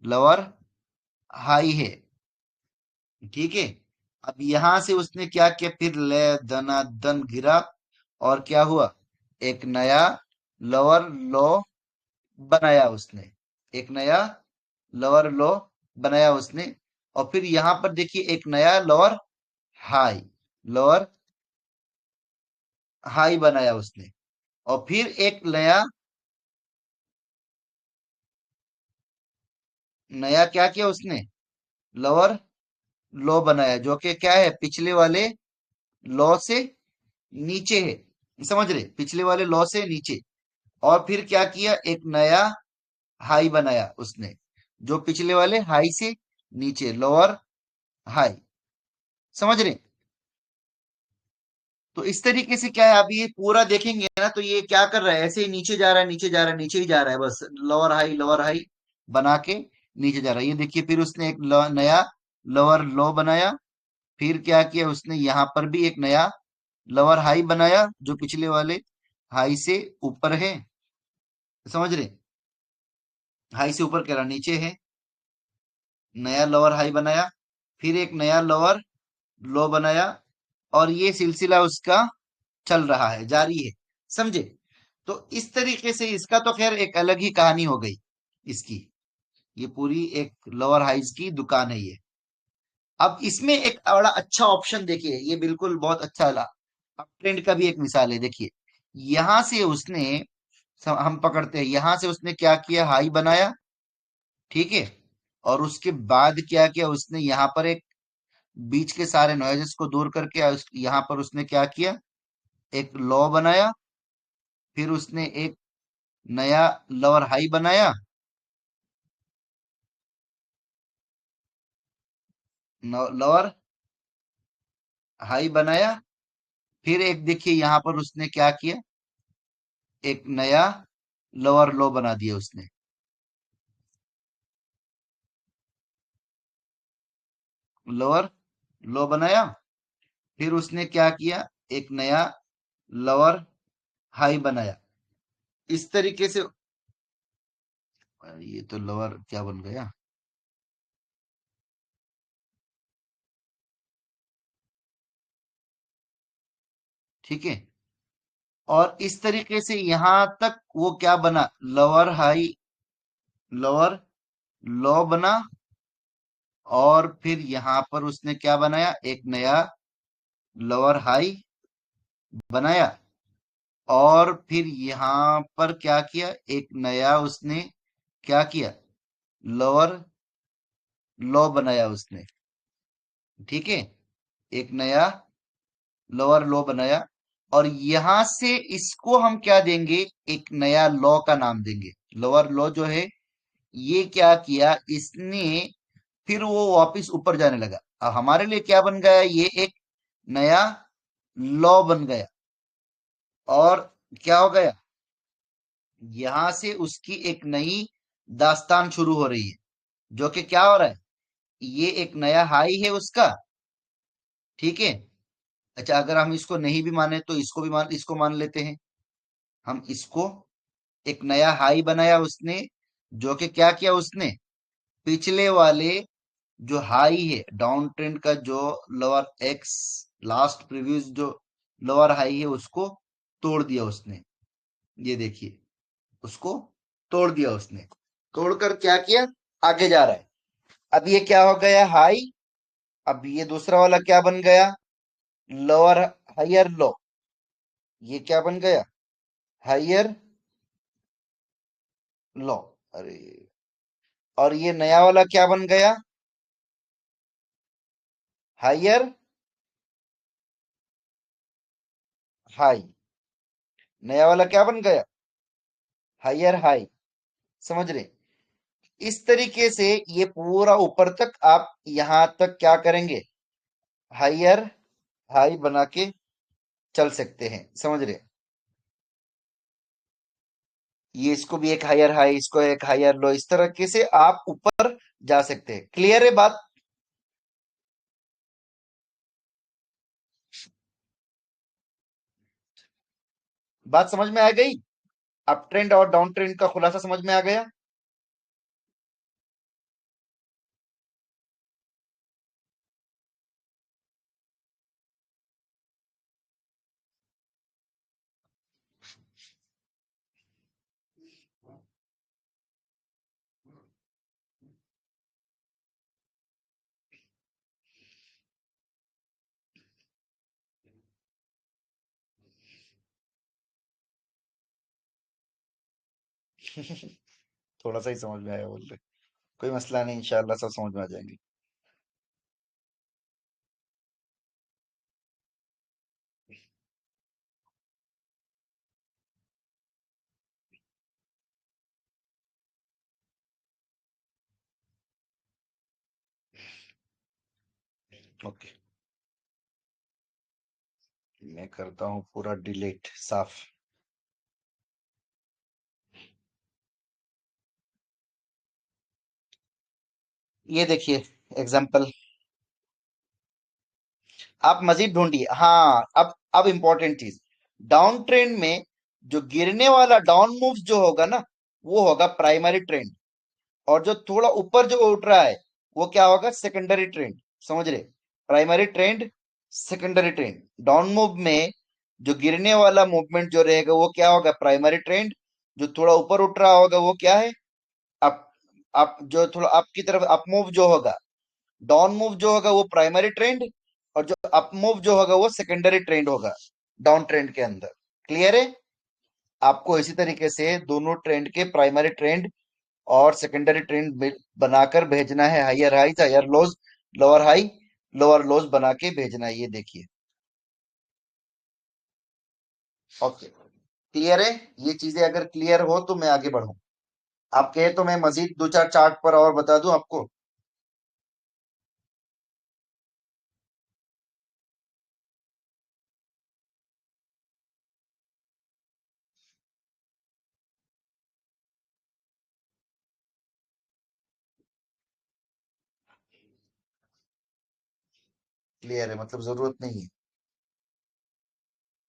लोअर हाई है, ठीक है। अब यहां से उसने क्या किया, फिर ले दना दन गिरा, और क्या हुआ, एक नया लोअर लो बनाया उसने, एक नया लोअर लो बनाया उसने। और फिर यहां पर देखिए एक नया लोअर हाई, लोअर हाई बनाया उसने। और फिर एक नया नया क्या किया उसने, लोअर लो बनाया, जो कि क्या है, पिछले वाले लॉ से नीचे है। समझ रहे, पिछले वाले लॉ से नीचे। और फिर क्या किया, एक नया हाई बनाया उसने, जो पिछले वाले हाई से नीचे, लोअर हाई। समझ रहे। तो इस तरीके से क्या है, आप ये पूरा देखेंगे ना तो ये क्या कर रहा है, ऐसे ही नीचे जा रहा है, नीचे जा रहा है, नीचे ही जा रहा है, बस लोअर हाई बना के नीचे जा रहा है। ये देखिए, फिर उसने एक नया लोअर लो बनाया। फिर क्या किया उसने, यहां पर भी एक नया लोअर हाई बनाया, जो पिछले वाले हाई से ऊपर है। समझ रहे, हाई से ऊपर कह रहा, नीचे है, नया लोअर हाई बनाया। फिर एक नया लोअर लो बनाया। और ये सिलसिला उसका चल रहा है, जारी है। समझे। तो इस तरीके से इसका तो खैर एक अलग ही कहानी हो गई इसकी। ये पूरी एक लोअर हाइज की दुकान है ये। अब इसमें एक बड़ा अच्छा ऑप्शन देखिए, ये बिल्कुल बहुत अच्छा अप ट्रेंड का भी एक मिसाल है। देखिए, यहां से उसने, हम पकड़ते हैं, यहां से उसने क्या किया, हाई बनाया। ठीक है। और उसके बाद क्या किया उसने, यहाँ पर एक बीच के सारे नॉइजेस को दूर करके यहाँ पर उसने क्या किया, एक लो बनाया। फिर उसने एक नया लोअर हाई बनाया, लोअर हाई बनाया। फिर एक देखिए यहाँ पर उसने क्या किया, एक नया लोअर लो बना दिया उसने। लोअर लो बनाया। फिर उसने क्या किया, एक नया लोअर हाई बनाया। इस तरीके से ये तो लोअर क्या बन गया। ठीक है। और इस तरीके से यहां तक वो क्या बना, लोअर हाई, लोअर लो बना। और फिर यहां पर उसने क्या बनाया, एक नया लोअर हाई बनाया। और फिर यहां पर क्या किया, एक नया उसने क्या किया, लोअर लो बनाया उसने। ठीक है। एक नया लोअर लो बनाया। और यहां से इसको हम क्या देंगे, एक नया लॉ का नाम देंगे। लोअर लॉ जो है, ये क्या किया इसने, फिर वो वापस ऊपर जाने लगा। अब हमारे लिए क्या बन गया, ये एक नया लॉ बन गया। और क्या हो गया, यहां से उसकी एक नई दास्तान शुरू हो रही है, जो कि क्या हो रहा है, ये एक नया हाई है उसका। ठीक है। अच्छा, अगर हम इसको नहीं भी माने तो इसको मान लेते हैं हम इसको। एक नया हाई बनाया उसने, जो कि क्या किया उसने, पिछले वाले जो हाई है, डाउन ट्रेंड का जो लोअर एक्स, लास्ट प्रीवियस जो लोअर हाई है, उसको तोड़ दिया उसने। ये देखिए, उसको तोड़ दिया उसने। तोड़कर क्या किया, आगे जा रहा है। अब ये क्या हो गया, हाई। अब ये दूसरा वाला क्या बन गया, लोअर, हायर लो। ये क्या बन गया, हायर लो। अरे, और ये नया वाला क्या बन गया, हायर हाई। नया वाला क्या बन गया, हायर हाई। समझ रहे। इस तरीके से ये पूरा ऊपर तक आप यहां तक क्या करेंगे, हायर हाई बना के चल सकते हैं। समझ रहे। ये इसको भी एक हायर हाई, इसको एक हायर लो, इस तरीके से आप ऊपर जा सकते हैं। क्लियर है बात। बात समझ में आ गई। अप ट्रेंड और डाउन ट्रेंड का खुलासा समझ में आ गया। थोड़ा सा ही समझ में आया बोल रहे। कोई मसला नहीं, इंशाल्लाह सब समझ में आ जाएंगे। ओके, मैं करता हूँ पूरा डिलीट, साफ। ये देखिए एग्जाम्पल। आप मजीद ढूंढिए। हाँ, अब इंपॉर्टेंट चीज, डाउन ट्रेंड में जो गिरने वाला डाउन मूव जो होगा ना, वो होगा प्राइमरी ट्रेंड। और जो थोड़ा ऊपर जो उठ रहा है, वो क्या होगा, सेकेंडरी ट्रेंड। समझ रहे? Primary trend, secondary trend. Down move में जो गिरने वाला मूवमेंट जो रहेगा वो क्या होगा, प्राइमरी ट्रेंड। जो थोड़ा ऊपर उठ रहा होगा वो क्या है, अप। अप जो थोड़ा अप की तरफ अप मूव जो होगा, डाउन मूव जो होगा वो प्राइमरी ट्रेंड। और जो अप मूव जो होगा वो सेकेंडरी ट्रेंड होगा डाउन ट्रेंड के अंदर। क्लियर है? आपको इसी तरीके से दोनों ट्रेंड के प्राइमरी ट्रेंड और सेकेंडरी ट्रेंड बनाकर भेजना है, higher high higher lows, lower high lower lows बना के भेजना है। ये देखिए। ओके, क्लियर है? ये चीजें अगर क्लियर हो तो मैं आगे बढ़ूं। आप कहे तो मैं मजीद दो चार चार्ट पर और बता दूं आपको। क्लियर है, मतलब जरूरत नहीं है?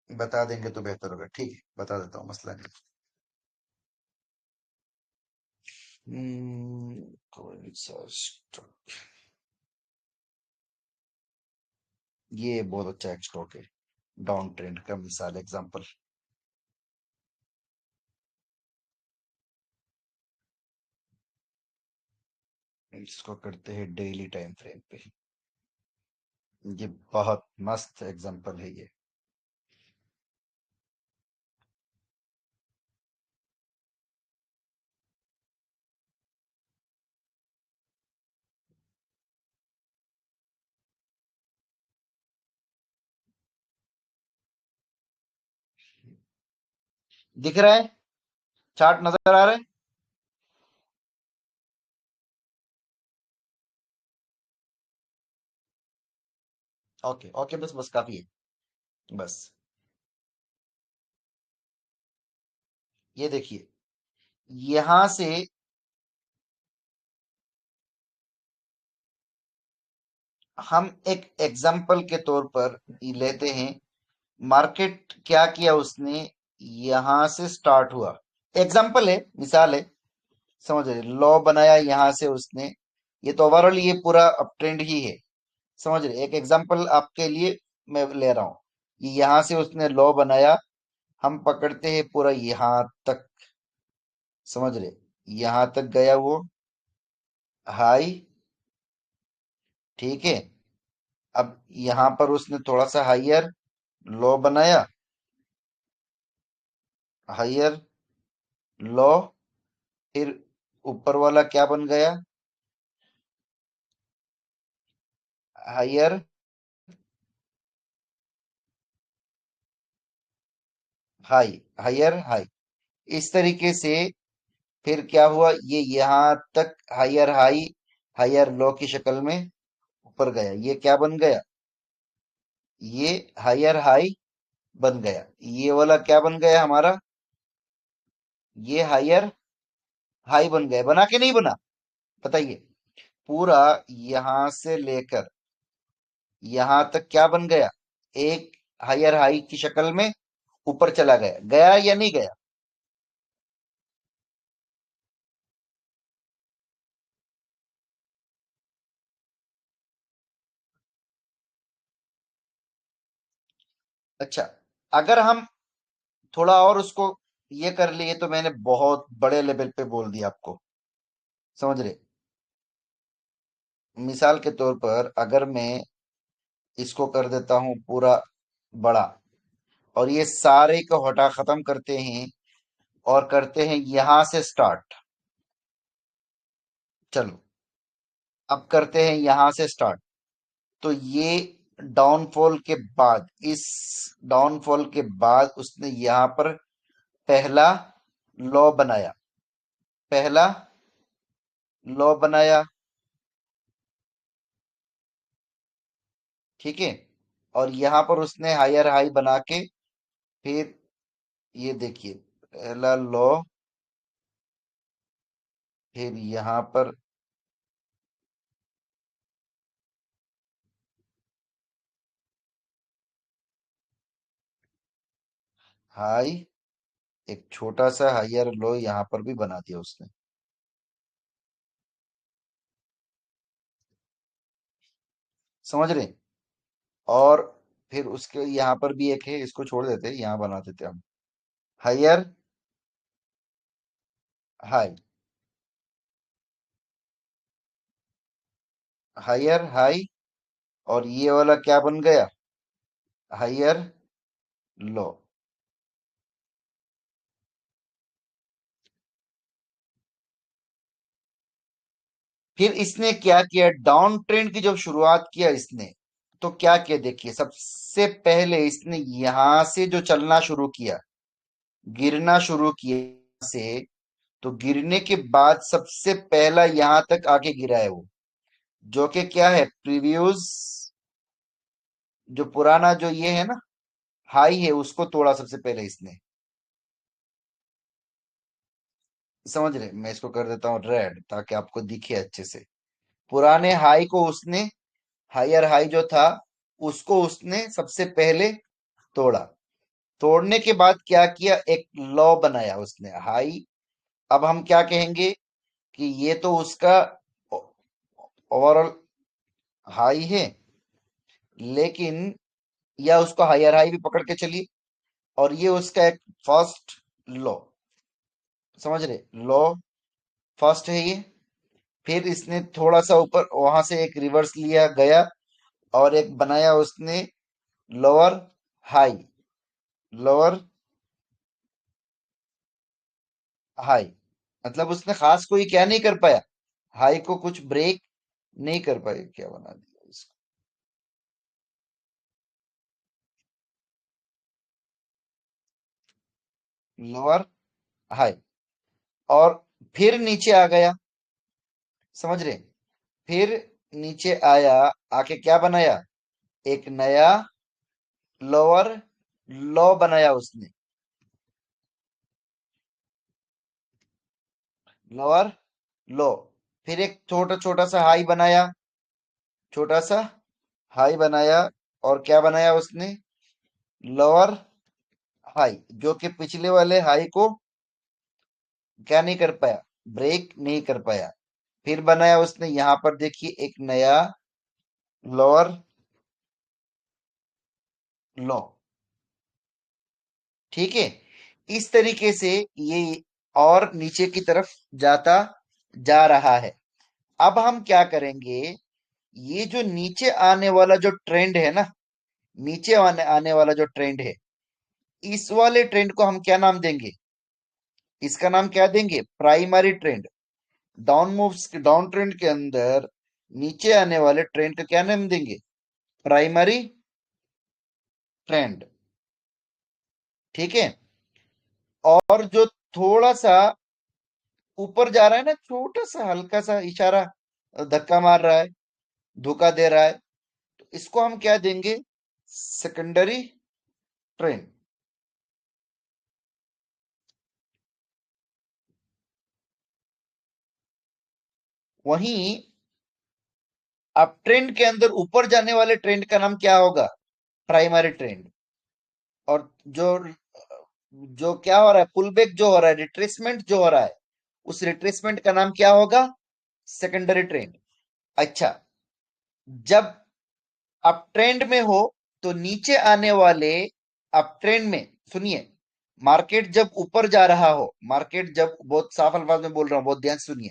बता देंगे तो बेहतर होगा। ठीक है, बता देता हूँ, मसला नहीं। कौन सा स्टॉक? ये बहुत अच्छा एक स्टॉक है, डाउन ट्रेंड का मिसाल एग्जांपल। इसको करते हैं डेली टाइम फ्रेम पे। ये बहुत मस्त एग्जांपल है ये। दिख रहा है? चार्ट नजर आ रहा है? ओके ओके, बस बस काफी है, बस। ये देखिए, यहां से हम एक एग्जाम्पल के तौर पर ये लेते हैं। मार्केट क्या किया उसने, यहां से स्टार्ट हुआ। एग्जाम्पल है, मिसाल है। समझ रहे? लॉ बनाया यहां से उसने। ये तो ओवरऑल ये पूरा अप ट्रेंड ही है। समझ रहे? एक एग्जाम्पल आपके लिए मैं ले रहा हूँ। ये यहां से उसने लॉ बनाया, हम पकड़ते हैं पूरा यहां तक। समझ रहे? यहां तक गया वो हाई। ठीक है। अब यहां पर उसने थोड़ा सा हाइयर लो बनाया, हाइयर लो। फिर ऊपर वाला क्या बन गया, हाइयर हाई, हाइयर हाई। इस तरीके से फिर क्या हुआ, ये यहां तक हाइयर हाई हाइयर लो की शक्ल में ऊपर गया। ये क्या बन गया, ये हाइयर हाई बन गया। ये वाला क्या बन गया हमारा, ये हाइयर हाई बन गया। बना के नहीं बना, बताइए? पूरा यहां से लेकर यहां तक क्या बन गया, एक हायर हाई की शक्ल में ऊपर चला गया। गया या नहीं गया? अच्छा, अगर हम थोड़ा और उसको ये कर लिए तो मैंने बहुत बड़े लेवल पे बोल दिया आपको, समझ रहे। मिसाल के तौर पर अगर मैं इसको कर देता हूँ पूरा बड़ा, और ये सारे को हटा खत्म करते हैं और करते हैं यहां से स्टार्ट। चलो, अब करते हैं यहां से स्टार्ट। तो ये डाउनफॉल के बाद, इस डाउनफॉल के बाद उसने यहां पर पहला लॉ बनाया, पहला लॉ बनाया, ठीक है। और यहां पर उसने हायर हाई बना के फिर ये देखिए, पहला लॉ, फिर यहां पर हाई, एक छोटा सा हायर लो यहां पर भी बना दिया उसने, समझ रहे। और फिर उसके यहाँ पर भी एक है, इसको छोड़ देते, यहाँ बना देते हम हायर हाई, हायर हाई। और ये वाला क्या बन गया, हायर लो। फिर इसने क्या किया, डाउन ट्रेंड की जब शुरुआत किया इसने, तो क्या किया देखिए, सबसे पहले इसने यहां से जो चलना शुरू किया, गिरना शुरू किया से, तो गिरने के बाद सबसे पहला यहां तक आके गिरा है वो, जो कि क्या है, प्रीवियस, जो पुराना जो ये है ना हाई है, उसको तोड़ा सबसे पहले इसने, समझ रहे। मैं इसको कर देता हूँ रेड ताकि आपको दिखे अच्छे से। पुराने हाई को उसने, हायर हाई जो था उसको उसने सबसे पहले तोड़ा। तोड़ने के बाद क्या किया, एक लॉ बनाया उसने, हाई। अब हम क्या कहेंगे कि ये तो उसका ओवरऑल हाई है, लेकिन या उसको हायर हाई भी पकड़ के चलिए, और ये उसका एक फर्स्ट लॉ, समझ रहे, लॉ फर्स्ट है ये। फिर इसने थोड़ा सा ऊपर वहां से एक रिवर्स लिया गया और एक बनाया उसने लोअर हाई, लोअर हाई। मतलब उसने खास कोई क्या नहीं कर पाया, हाई को कुछ ब्रेक नहीं कर पाए, क्या बना दिया इसको, लोअर हाई। और फिर नीचे आ गया, समझ रहे। फिर नीचे आया, आके क्या बनाया, एक नया लोअर लो बनाया उसने, लोअर लो। फिर एक छोटा छोटा सा हाई बनाया, छोटा सा हाई बनाया। और क्या बनाया उसने, लोअर हाई, जो कि पिछले वाले हाई को क्या नहीं कर पाया, ब्रेक नहीं कर पाया। फिर बनाया उसने यहां पर देखिए एक नया लोअर लो, ठीक है। इस तरीके से ये और नीचे की तरफ जाता जा रहा है। अब हम क्या करेंगे, ये जो नीचे आने वाला जो ट्रेंड है ना, नीचे आने वाला जो ट्रेंड है, इस वाले ट्रेंड को हम क्या नाम देंगे, इसका नाम क्या देंगे, प्राइमरी ट्रेंड। डाउन ट्रेंड के अंदर नीचे आने वाले ट्रेंड का क्या नाम देंगे, प्राइमरी ट्रेंड, ठीक है। और जो थोड़ा सा ऊपर जा रहा है ना, छोटा सा हल्का सा इशारा, धक्का मार रहा है, धोखा दे रहा है, तो इसको हम क्या देंगे, सेकेंडरी ट्रेंड। वहीं अब ट्रेंड के अंदर ऊपर जाने वाले ट्रेंड का नाम क्या होगा, प्राइमरी ट्रेंड। और जो जो क्या हो रहा है, पुल बैक जो हो रहा है, रिट्रेसमेंट जो हो रहा है, उस रिट्रेसमेंट का नाम क्या होगा, सेकेंडरी ट्रेंड। अच्छा, जब अप ट्रेंड में हो तो नीचे आने वाले अप ट्रेंड में, सुनिए, मार्केट जब ऊपर जा रहा हो, मार्केट जब, बहुत साफ अल्फाज में बोल रहा हूं, बहुत ध्यान से सुनिए।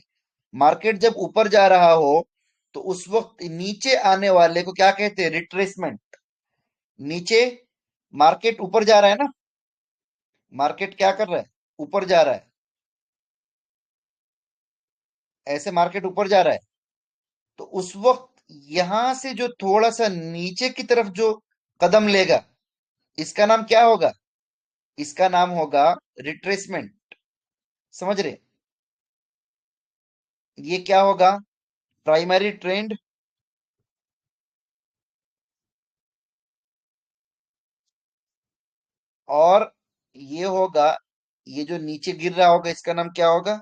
मार्केट जब ऊपर जा रहा हो तो उस वक्त नीचे आने वाले को क्या कहते हैं? रिट्रेसमेंट। नीचे, मार्केट ऊपर जा रहा है ना, मार्केट क्या कर रहा है? ऊपर जा रहा है। ऐसे मार्केट ऊपर जा रहा है, तो उस वक्त यहां से जो थोड़ा सा नीचे की तरफ जो कदम लेगा, इसका नाम क्या होगा? इसका नाम होगा रिट्रेसमेंट। समझ रहे? ये क्या होगा? Primary trend. और ये होगा, ये जो नीचे गिर रहा होगा इसका नाम क्या होगा?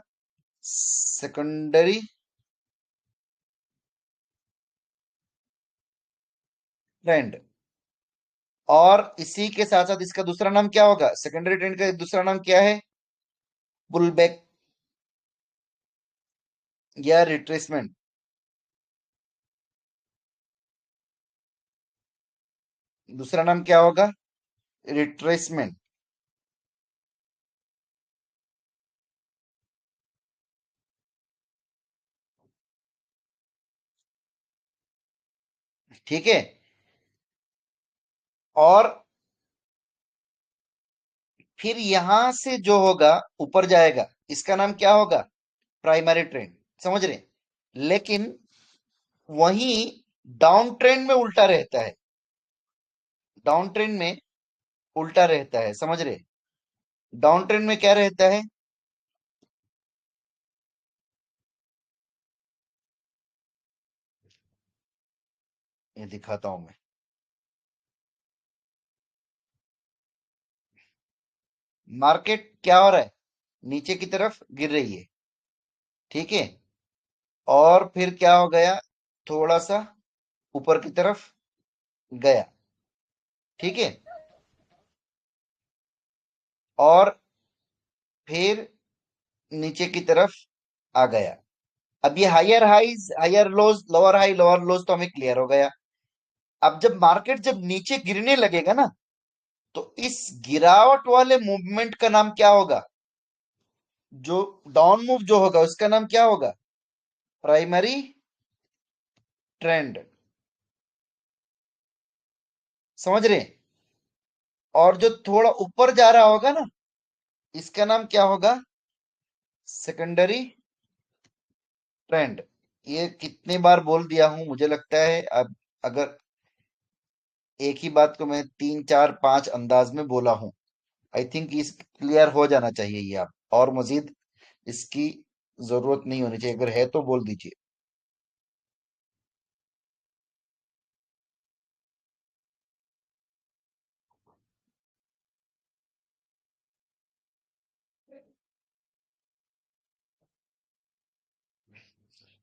Secondary trend. और इसी के साथ साथ इसका दूसरा नाम क्या होगा? सेकेंडरी ट्रेंड का दूसरा नाम क्या है? पुल बैक या रिट्रेसमेंट। दूसरा नाम क्या होगा? रिट्रेसमेंट। ठीक है। और फिर यहां से जो होगा ऊपर जाएगा, इसका नाम क्या होगा? Primary trend. समझ रहे? लेकिन वहीं डाउन ट्रेंड में उल्टा रहता है। डाउन ट्रेंड में उल्टा रहता है। समझ रहे? डाउन ट्रेंड में क्या रहता है? ये दिखाता हूं मैं। मार्केट क्या हो रहा है? नीचे की तरफ गिर रही है। ठीक है। और फिर क्या हो गया? थोड़ा सा ऊपर की तरफ गया। ठीक है। और फिर नीचे की तरफ आ गया। अब ये higher highs higher lows, lower high lower lows तो हमें क्लियर हो गया। अब जब मार्केट जब नीचे गिरने लगेगा ना, तो इस गिरावट वाले मूवमेंट का नाम क्या होगा? जो डाउन मूव जो होगा उसका नाम क्या होगा? Primary trend. समझ रहे? और जो थोड़ा ऊपर जा रहा होगा ना, इसका नाम क्या होगा? Secondary trend. ये कितनी बार बोल दिया हूं, मुझे लगता है अब अगर एक ही बात को मैं तीन चार पांच अंदाज में बोला हूं, आई थिंक इस क्लियर हो जाना चाहिए ये। आप और मजीद इसकी जरूरत नहीं होनी चाहिए, अगर है तो बोल दीजिए।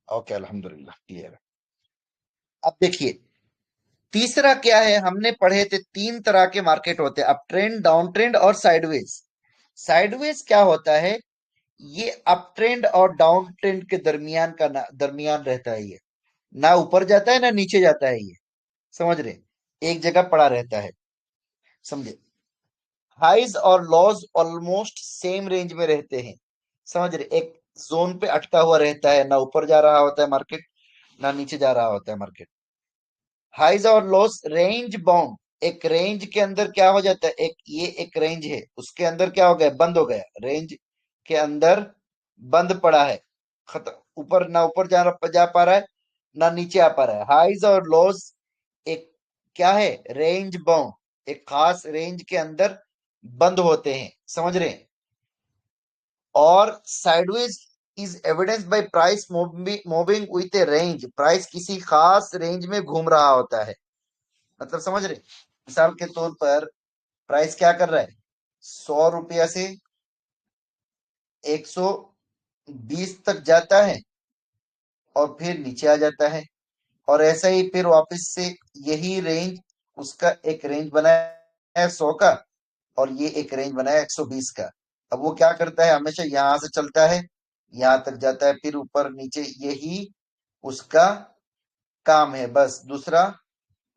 ओके, अल्हम्दुलिल्लाह क्लियर है। अब देखिए, तीसरा क्या है? हमने पढ़े थे तीन तरह के मार्केट होते हैं, अप ट्रेंड, डाउन ट्रेंड और साइडवेज। साइडवेज क्या होता है? ये अप ट्रेंड और डाउन ट्रेंड के दरमियान का दरमियान रहता है ये। ना ऊपर जाता है ना नीचे जाता है ये। समझ रहे? एक जगह पड़ा रहता है। समझे? हाइज और लॉज ऑलमोस्ट सेम रेंज में रहते हैं। समझ रहे? एक जोन पे अटका हुआ रहता है, ना ऊपर जा रहा होता है मार्केट, ना नीचे जा रहा होता है मार्केट। हाइज और लॉस रेंज बाउंड, एक रेंज के अंदर क्या हो जाता है? एक ये एक रेंज है, उसके अंदर क्या हो गया? बंद हो गया। रेंज के अंदर बंद पड़ा है। खत्म। ऊपर ना ऊपर जा पा रहा है, ना नीचे आ पा रहा है। हाइज और लॉस एक क्या है? रेंज बाउंड, एक खास रेंज के अंदर बंद होते हैं। समझ रहे हैं? और sideways is evidence bye price moving with A range, price किसी खास रेंज में घूम रहा होता है। मतलब समझ रहे? मिसाल के तौर पर प्राइस क्या कर रहा है? 100 रुपया से 120 तक जाता है और फिर नीचे आ जाता है। और ऐसा ही फिर वापस से यही रेंज, उसका एक रेंज बनाया है 100 का, और ये एक रेंज बनाया 120 का। अब वो क्या करता है? हमेशा यहां से चलता है, यहां तक जाता है, फिर ऊपर नीचे, यही उसका काम है। बस दूसरा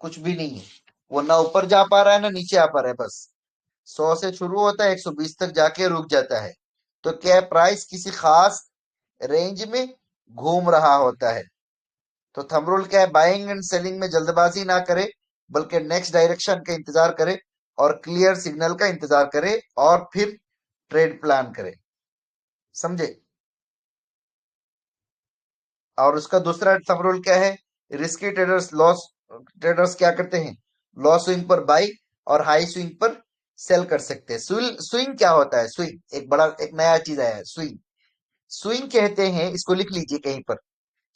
कुछ भी नहीं है। वो ना ऊपर जा पा रहा है ना नीचे आ पा रहा है, बस। 100 से शुरू होता है, 120 तक जाके रुक जाता है। तो क्या प्राइस किसी खास रेंज में घूम रहा होता है। तो थंब रूल क्या है, बाइंग एंड सेलिंग में जल्दबाजी ना करे, बल्कि नेक्स्ट डायरेक्शन का इंतजार करे और क्लियर सिग्नल का इंतजार करे और फिर ट्रेड प्लान करे। समझे। और उसका दूसरा थंब रूल क्या है, रिस्की ट्रेडर्स क्या करते हैं, लॉ स्विंग पर बाई और हाई स्विंग पर सेल कर सकते हैं। स्विंग क्या होता है, स्विंग एक बड़ा एक नया चीज आया है, स्विंग। स्विंग कहते हैं, इसको लिख लीजिए कहीं पर।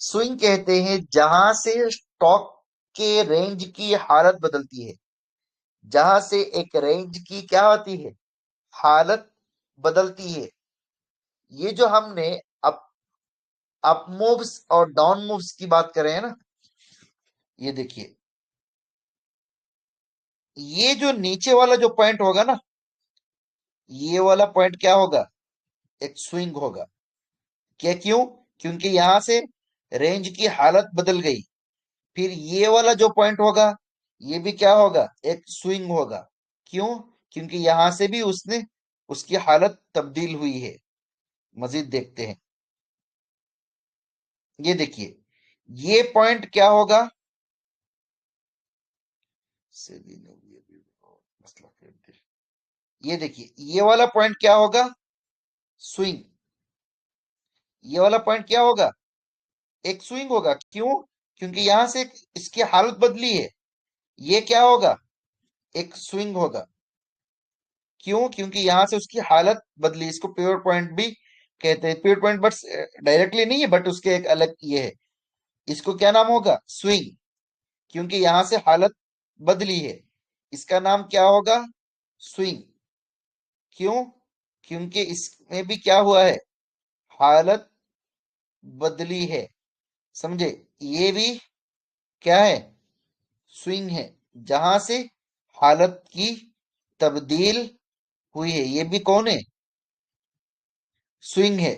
स्विंग कहते हैं जहां से स्टॉक के रेंज की हालत बदलती है। जहां से एक रेंज की क्या होती है, हालत बदलती है। ये जो हमने अप अप मूव्स और डाउन मूव्स की बात कर रहे हैं ना, ये देखिए, ये जो नीचे वाला जो पॉइंट होगा ना, ये वाला पॉइंट क्या होगा, एक स्विंग होगा। क्या, क्यों, क्योंकि यहां से रेंज की हालत बदल गई। फिर ये वाला जो पॉइंट होगा, ये भी क्या होगा, एक स्विंग होगा। क्यों, क्योंकि यहां से भी उसने उसकी हालत तब्दील हुई है। मजीद देखते हैं, ये देखिए, ये पॉइंट क्या होगा, ये देखिए, ये वाला पॉइंट क्या होगा, स्विंग। ये वाला पॉइंट क्या होगा, एक स्विंग होगा। क्यों, क्योंकि यहां से इसकी हालत बदली है। ये क्या होगा, एक स्विंग होगा। क्यों, क्योंकि यहां से उसकी हालत बदली। इसको प्योर पॉइंट भी कहते हैं। प्योर पॉइंट बट डायरेक्टली नहीं है, बट उसके एक अलग ये है। इसको क्या नाम होगा, स्विंग, क्योंकि यहां से हालत बदली है। इसका नाम क्या होगा, स्विंग। क्यों, क्योंकि इसमें भी क्या हुआ है, हालत बदली है। समझे। ये भी क्या है, स्विंग है, जहां से हालत की तब्दील हुई है। ये भी कौन है, स्विंग है,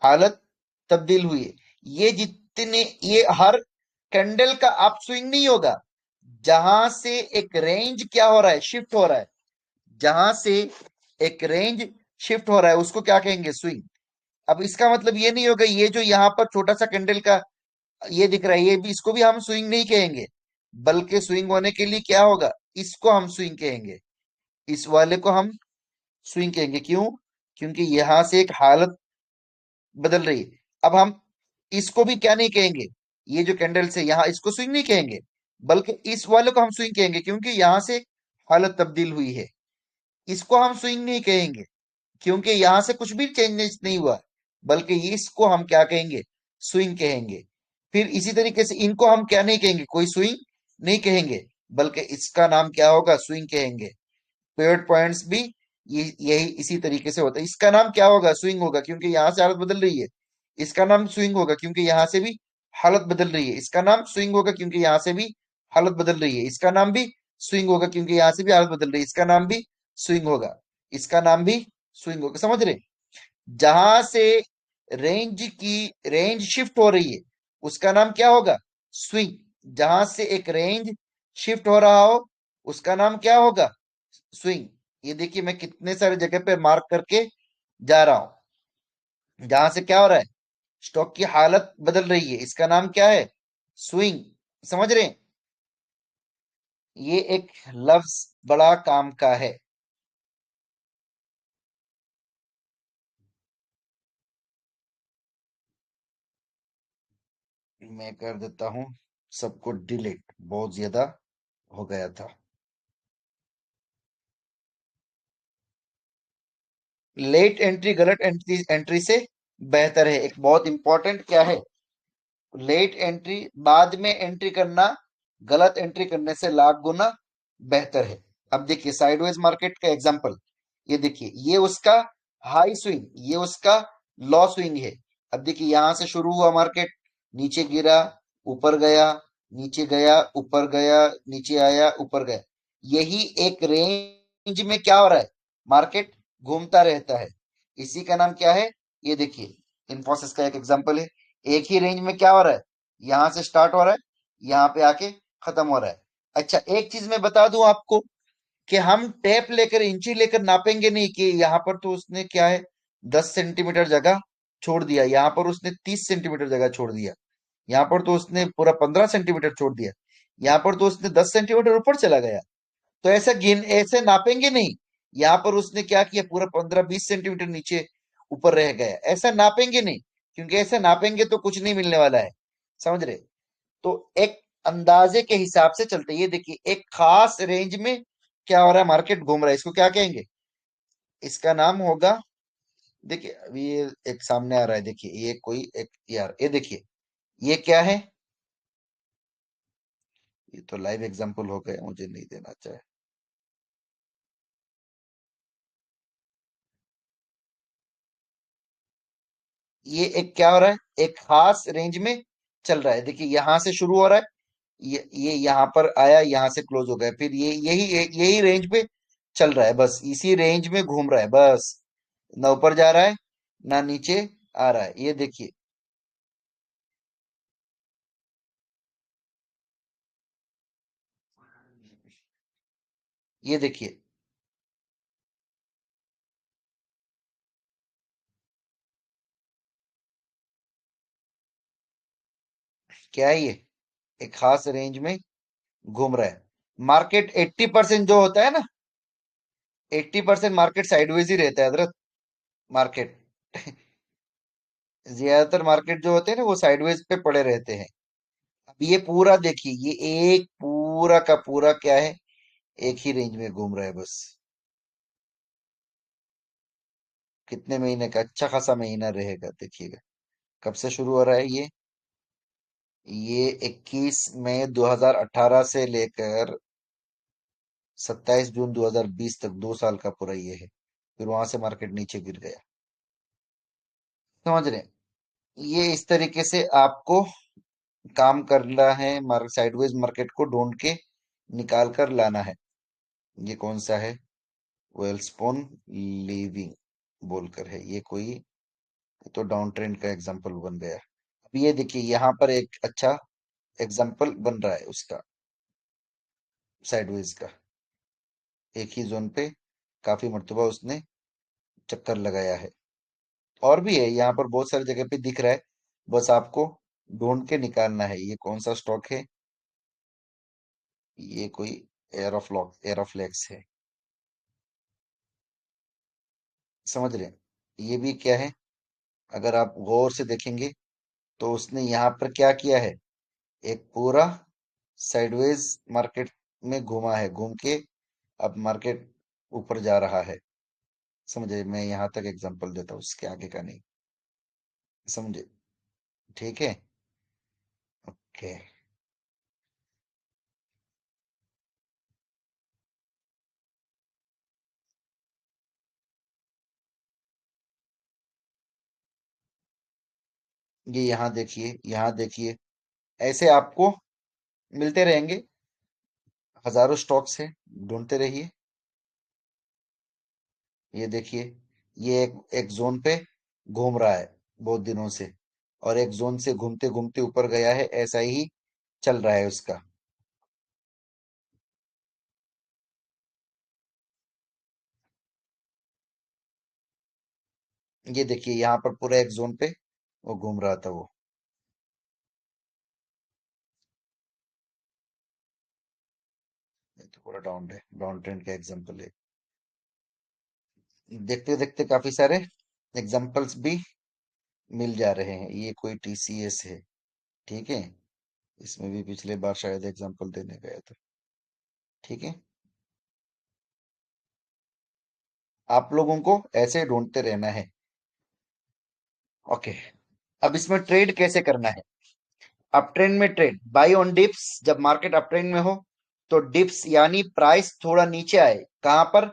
हालत तब्दील हुई है। ये जितने, ये हर कैंडल का अप स्विंग नहीं होगा। जहां से एक रेंज क्या हो रहा है, शिफ्ट हो रहा है। जहां से एक रेंज शिफ्ट हो रहा है, उसको क्या कहेंगे, स्विंग। अब इसका मतलब ये नहीं होगा, ये जो यहाँ पर छोटा सा कैंडल का ये दिख रहा है, ये भी, इसको भी हम स्विंग नहीं कहेंगे। बल्कि स्विंग होने के लिए क्या होगा, इसको हम स्विंग कहेंगे। इस वाले को हम स्विंग कहेंगे। क्यों, क्योंकि यहां से एक हालत बदल रही है। अब हम इसको भी क्या नहीं कहेंगे, ये जो कैंडल से यहाँ, इसको स्विंग नहीं कहेंगे, बल्कि इस वाले को हम स्विंग कहेंगे, क्योंकि यहां से हालत तब्दील हुई है। इसको हम स्विंग नहीं कहेंगे, क्योंकि यहां से कुछ भी चेंजेस नहीं हुआ, बल्कि इसको हम क्या कहेंगे, स्विंग कहेंगे। फिर इसी तरीके से इनको हम क्या नहीं कहेंगे, कोई स्विंग नहीं कहेंगे, बल्कि इसका नाम क्या होगा, स्विंग कहेंगे। पेयर्ड पॉइंट्स भी ये यही इसी तरीके से होता है। इसका नाम क्या होगा, स्विंग होगा, क्योंकि यहां से हालत बदल रही है। इसका नाम स्विंग होगा, क्योंकि यहां से भी हालत बदल रही है। इसका नाम स्विंग होगा, क्योंकि यहां से भी हालत बदल रही है। इसका नाम भी स्विंग होगा, क्योंकि यहां से भी हालत बदल रही है। इसका नाम भी स्विंग होगा। इसका नाम भी स्विंग होगा। समझ रहे। जहां से रेंज शिफ्ट हो रही है, उसका नाम क्या होगा, स्विंग। जहां से एक रेंज शिफ्ट हो रहा हो, उसका नाम क्या होगा, स्विंग। ये देखिए, मैं कितने सारे जगह पे मार्क करके जा रहा हूं। जहां से क्या हो रहा है, स्टॉक की हालत बदल रही है, इसका नाम क्या है, स्विंग। समझ रहे हैं? ये एक लफ्ज बड़ा काम का है। मैं कर देता हूं सबको डिलीट, बहुत ज्यादा हो गया था। लेट एंट्री गलत एंट्री से बेहतर है। एक बहुत इंपॉर्टेंट क्या है, लेट एंट्री, बाद में एंट्री करना, गलत एंट्री करने से लाख गुना बेहतर है। अब देखिए, साइडवेज मार्केट का एग्जांपल, ये देखिए, ये उसका हाई स्विंग, ये उसका लॉ स्विंग है। अब देखिए, यहां से शुरू हुआ मार्केट, नीचे गिरा, ऊपर गया, नीचे गया, ऊपर गया, नीचे आया, ऊपर गया। यही एक रेंज में क्या हो रहा है, मार्केट घूमता रहता है। इसी का नाम क्या है, ये देखिए, इन्फोसिस का एक एग्जांपल है। एक ही रेंज में क्या हो रहा है, यहां से स्टार्ट हो रहा है, यहां पे आके खत्म हो रहा है। अच्छा, एक चीज मैं बता दूं आपको, कि हम टेप लेकर इंची लेकर नापेंगे नहीं कि यहाँ पर तो उसने क्या है 10 सेंटीमीटर जगह छोड़ दिया, यहाँ पर उसने 30 सेंटीमीटर जगह छोड़ दिया, यहाँ पर तो उसने पूरा 15 सेंटीमीटर छोड़ दिया, यहाँ पर तो उसने 10 सेंटीमीटर ऊपर चला गया। तो ऐसे नापेंगे नहीं। यहाँ पर उसने क्या किया, पूरा 15-20 सेंटीमीटर नीचे ऊपर रह गया, ऐसा नापेंगे नहीं। क्योंकि ऐसे नापेंगे तो कुछ नहीं मिलने वाला है। समझ रहे? तो एक अंदाजे के हिसाब से चलते, ये देखिए एक खास रेंज में क्या हो रहा है, मार्केट घूम रहा है, इसको क्या कहेंगे? इसका नाम होगा, देखिए अभी ये एक सामने आ रहा है, देखिए ये कोई एक, यार ये देखिए, ये क्या है? ये तो लाइव एग्जांपल हो गया, मुझे नहीं देना चाहिए। ये एक क्या हो रहा है, एक खास रेंज में चल रहा है। देखिए यहां से शुरू हो रहा है, ये यहाँ पर आया, यहाँ से क्लोज हो गया, फिर ये यही यही रेंज पे चल रहा है, बस इसी रेंज में घूम रहा है बस। ना ऊपर जा रहा है, ना नीचे आ रहा है। ये देखिए, ये देखिए, क्या है ये? एक खास रेंज में घूम रहा है। मार्केट 80% जो होता है ना, 80% मार्केट साइडवेज ही रहता है हजरत। मार्केट ज्यादातर मार्केट जो होते हैं ना, वो साइडवेज पे पड़े रहते हैं। अब ये पूरा देखिए, ये एक पूरा का पूरा क्या है, एक ही रेंज में घूम रहा है बस। कितने महीने का अच्छा खासा महीना रहेगा, देखिएगा। कब से शुरू हो रहा है ये 21 मई 2018 से लेकर 27 जून 2020 तक, 2 साल का पूरा ये है। फिर वहां से मार्केट नीचे गिर गया। समझ रहे हैं? ये इस तरीके से आपको काम करना है, साइडवेज मार्केट को ढूंढ के निकाल कर लाना है। ये कौन सा है? वेलस्पोन लिविंग बोलकर है ये कोई। ये तो डाउन ट्रेंड का एग्जांपल बन गया। अब ये देखिए, यहाँ पर एक अच्छा एग्जांपल बन रहा है उसका, साइडवेज का। एक ही जोन पे काफी मर्तबा उसने चक्कर लगाया है। और भी है यहाँ पर, बहुत सारी जगह पे दिख रहा है। बस आपको ढूंढ के निकालना है ये कौन सा स्टॉक है। ये कोई एरोफ्लैक्स है। समझ रहे हैं? ये भी क्या है, अगर आप गौर से देखेंगे तो उसने यहाँ पर क्या किया है, एक पूरा साइडवेज मार्केट में घूमा है, घूम के अब मार्केट ऊपर जा रहा है। समझे? मैं यहाँ तक एग्जांपल देता हूँ, उसके आगे का नहीं। समझे? ठीक है। ओके। ये यहाँ देखिए, यहाँ देखिए, ऐसे आपको मिलते रहेंगे। हजारों स्टॉक्स हैं, ढूंढते रहिए। ये देखिए, ये एक एक जोन पे घूम रहा है बहुत दिनों से, और एक जोन से घूमते घूमते ऊपर गया है, ऐसा ही चल रहा है उसका। ये देखिए, यहाँ पर पूरा एक जोन पे वो घूम रहा था वो। ये तो पूरा डाउन ट्रेंड का एग्जांपल है। देखते देखते काफी सारे एग्जांपल्स भी मिल जा रहे हैं। ये कोई टीसीएस है, ठीक है। इसमें भी पिछले बार शायद एग्जांपल देने गया था। ठीक है। आप लोगों को ऐसे ढूंढते रहना है। ओके। अब इसमें ट्रेड कैसे करना है? अप ट्रेंड में ट्रेड बाई ऑन डिप्स, जब मार्केट अप ट्रेंड में हो तो डिप्स यानी प्राइस थोड़ा नीचे आए, कहां पर?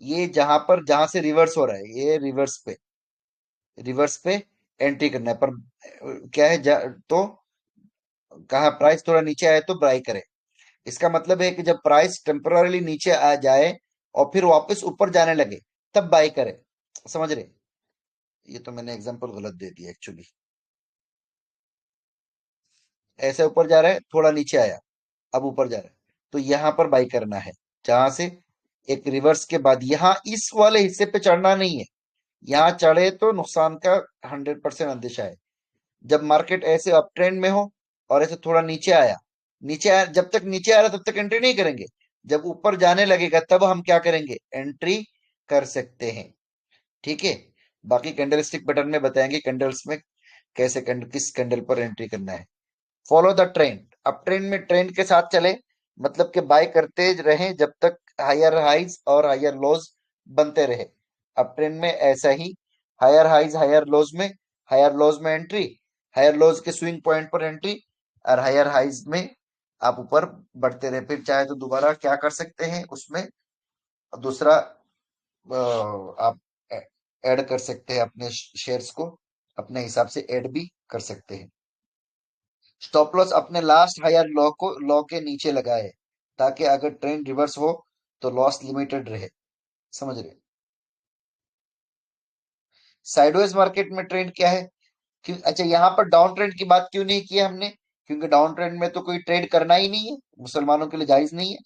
ये जहां से रिवर्स हो रहा है, ये रिवर्स पे एंट्री करना है। पर क्या है, तो कहा प्राइस थोड़ा नीचे आए तो बाई करें। इसका मतलब है कि जब प्राइस टेम्पररीली नीचे आ जाए और फिर वापस ऊपर जाने लगे, तब बाई करें। समझ रहे? ये तो मैंने एग्जांपल गलत दे दिया एक्चुअली। ऐसे ऊपर जा रहा है, थोड़ा नीचे आया, अब ऊपर जा रहा है, तो यहां पर बाई करना है। जहां से एक रिवर्स के बाद यहाँ इस वाले हिस्से पे चढ़ना नहीं है। यहाँ चढ़े तो नुकसान का 100% अंदेशा है। जब मार्केट ऐसे अप ट्रेंड में हो और ऐसे थोड़ा नीचे आया, नीचे आया, जब तक नीचे आ रहा तब तक एंट्री नहीं करेंगे। जब ऊपर जाने लगेगा तब हम क्या करेंगे, एंट्री कर सकते हैं। ठीक है। बाकी कैंडलस्टिक पैटर्न में बताएंगे कैंडल्स में कैसे किस कैंडल पर एंट्री करना है। फॉलो द ट्रेंड, अब ट्रेंड में ट्रेंड के साथ चले, मतलब कि बाय करते रहें जब तक हायर हाइज और हायर लोज बनते रहे। अब ट्रेंड में ऐसा ही, हायर हाइज हायर लोज में, हायर लोज में एंट्री, हायर लोज के स्विंग पॉइंट पर एंट्री, और हायर हाइज में आप ऊपर बढ़ते रहे। फिर चाहे तो दोबारा क्या कर सकते हैं उसमें, दूसरा आप ऐड कर सकते हैं अपने शेयर्स को, अपने हिसाब से ऐड भी कर सकते हैं। स्टॉप लॉस अपने लास्ट हायर लो के नीचे लगाए, ताकि अगर ट्रेंड रिवर्स हो तो लॉस लिमिटेड रहे। समझ रहे। साइडवेज मार्केट में ट्रेंड क्या है, क्यों, अच्छा यहाँ पर डाउन ट्रेंड की बात क्यों नहीं की है हमने, क्योंकि डाउन ट्रेंड में तो कोई ट्रेड करना ही नहीं है, मुसलमानों के लिए जायज नहीं है,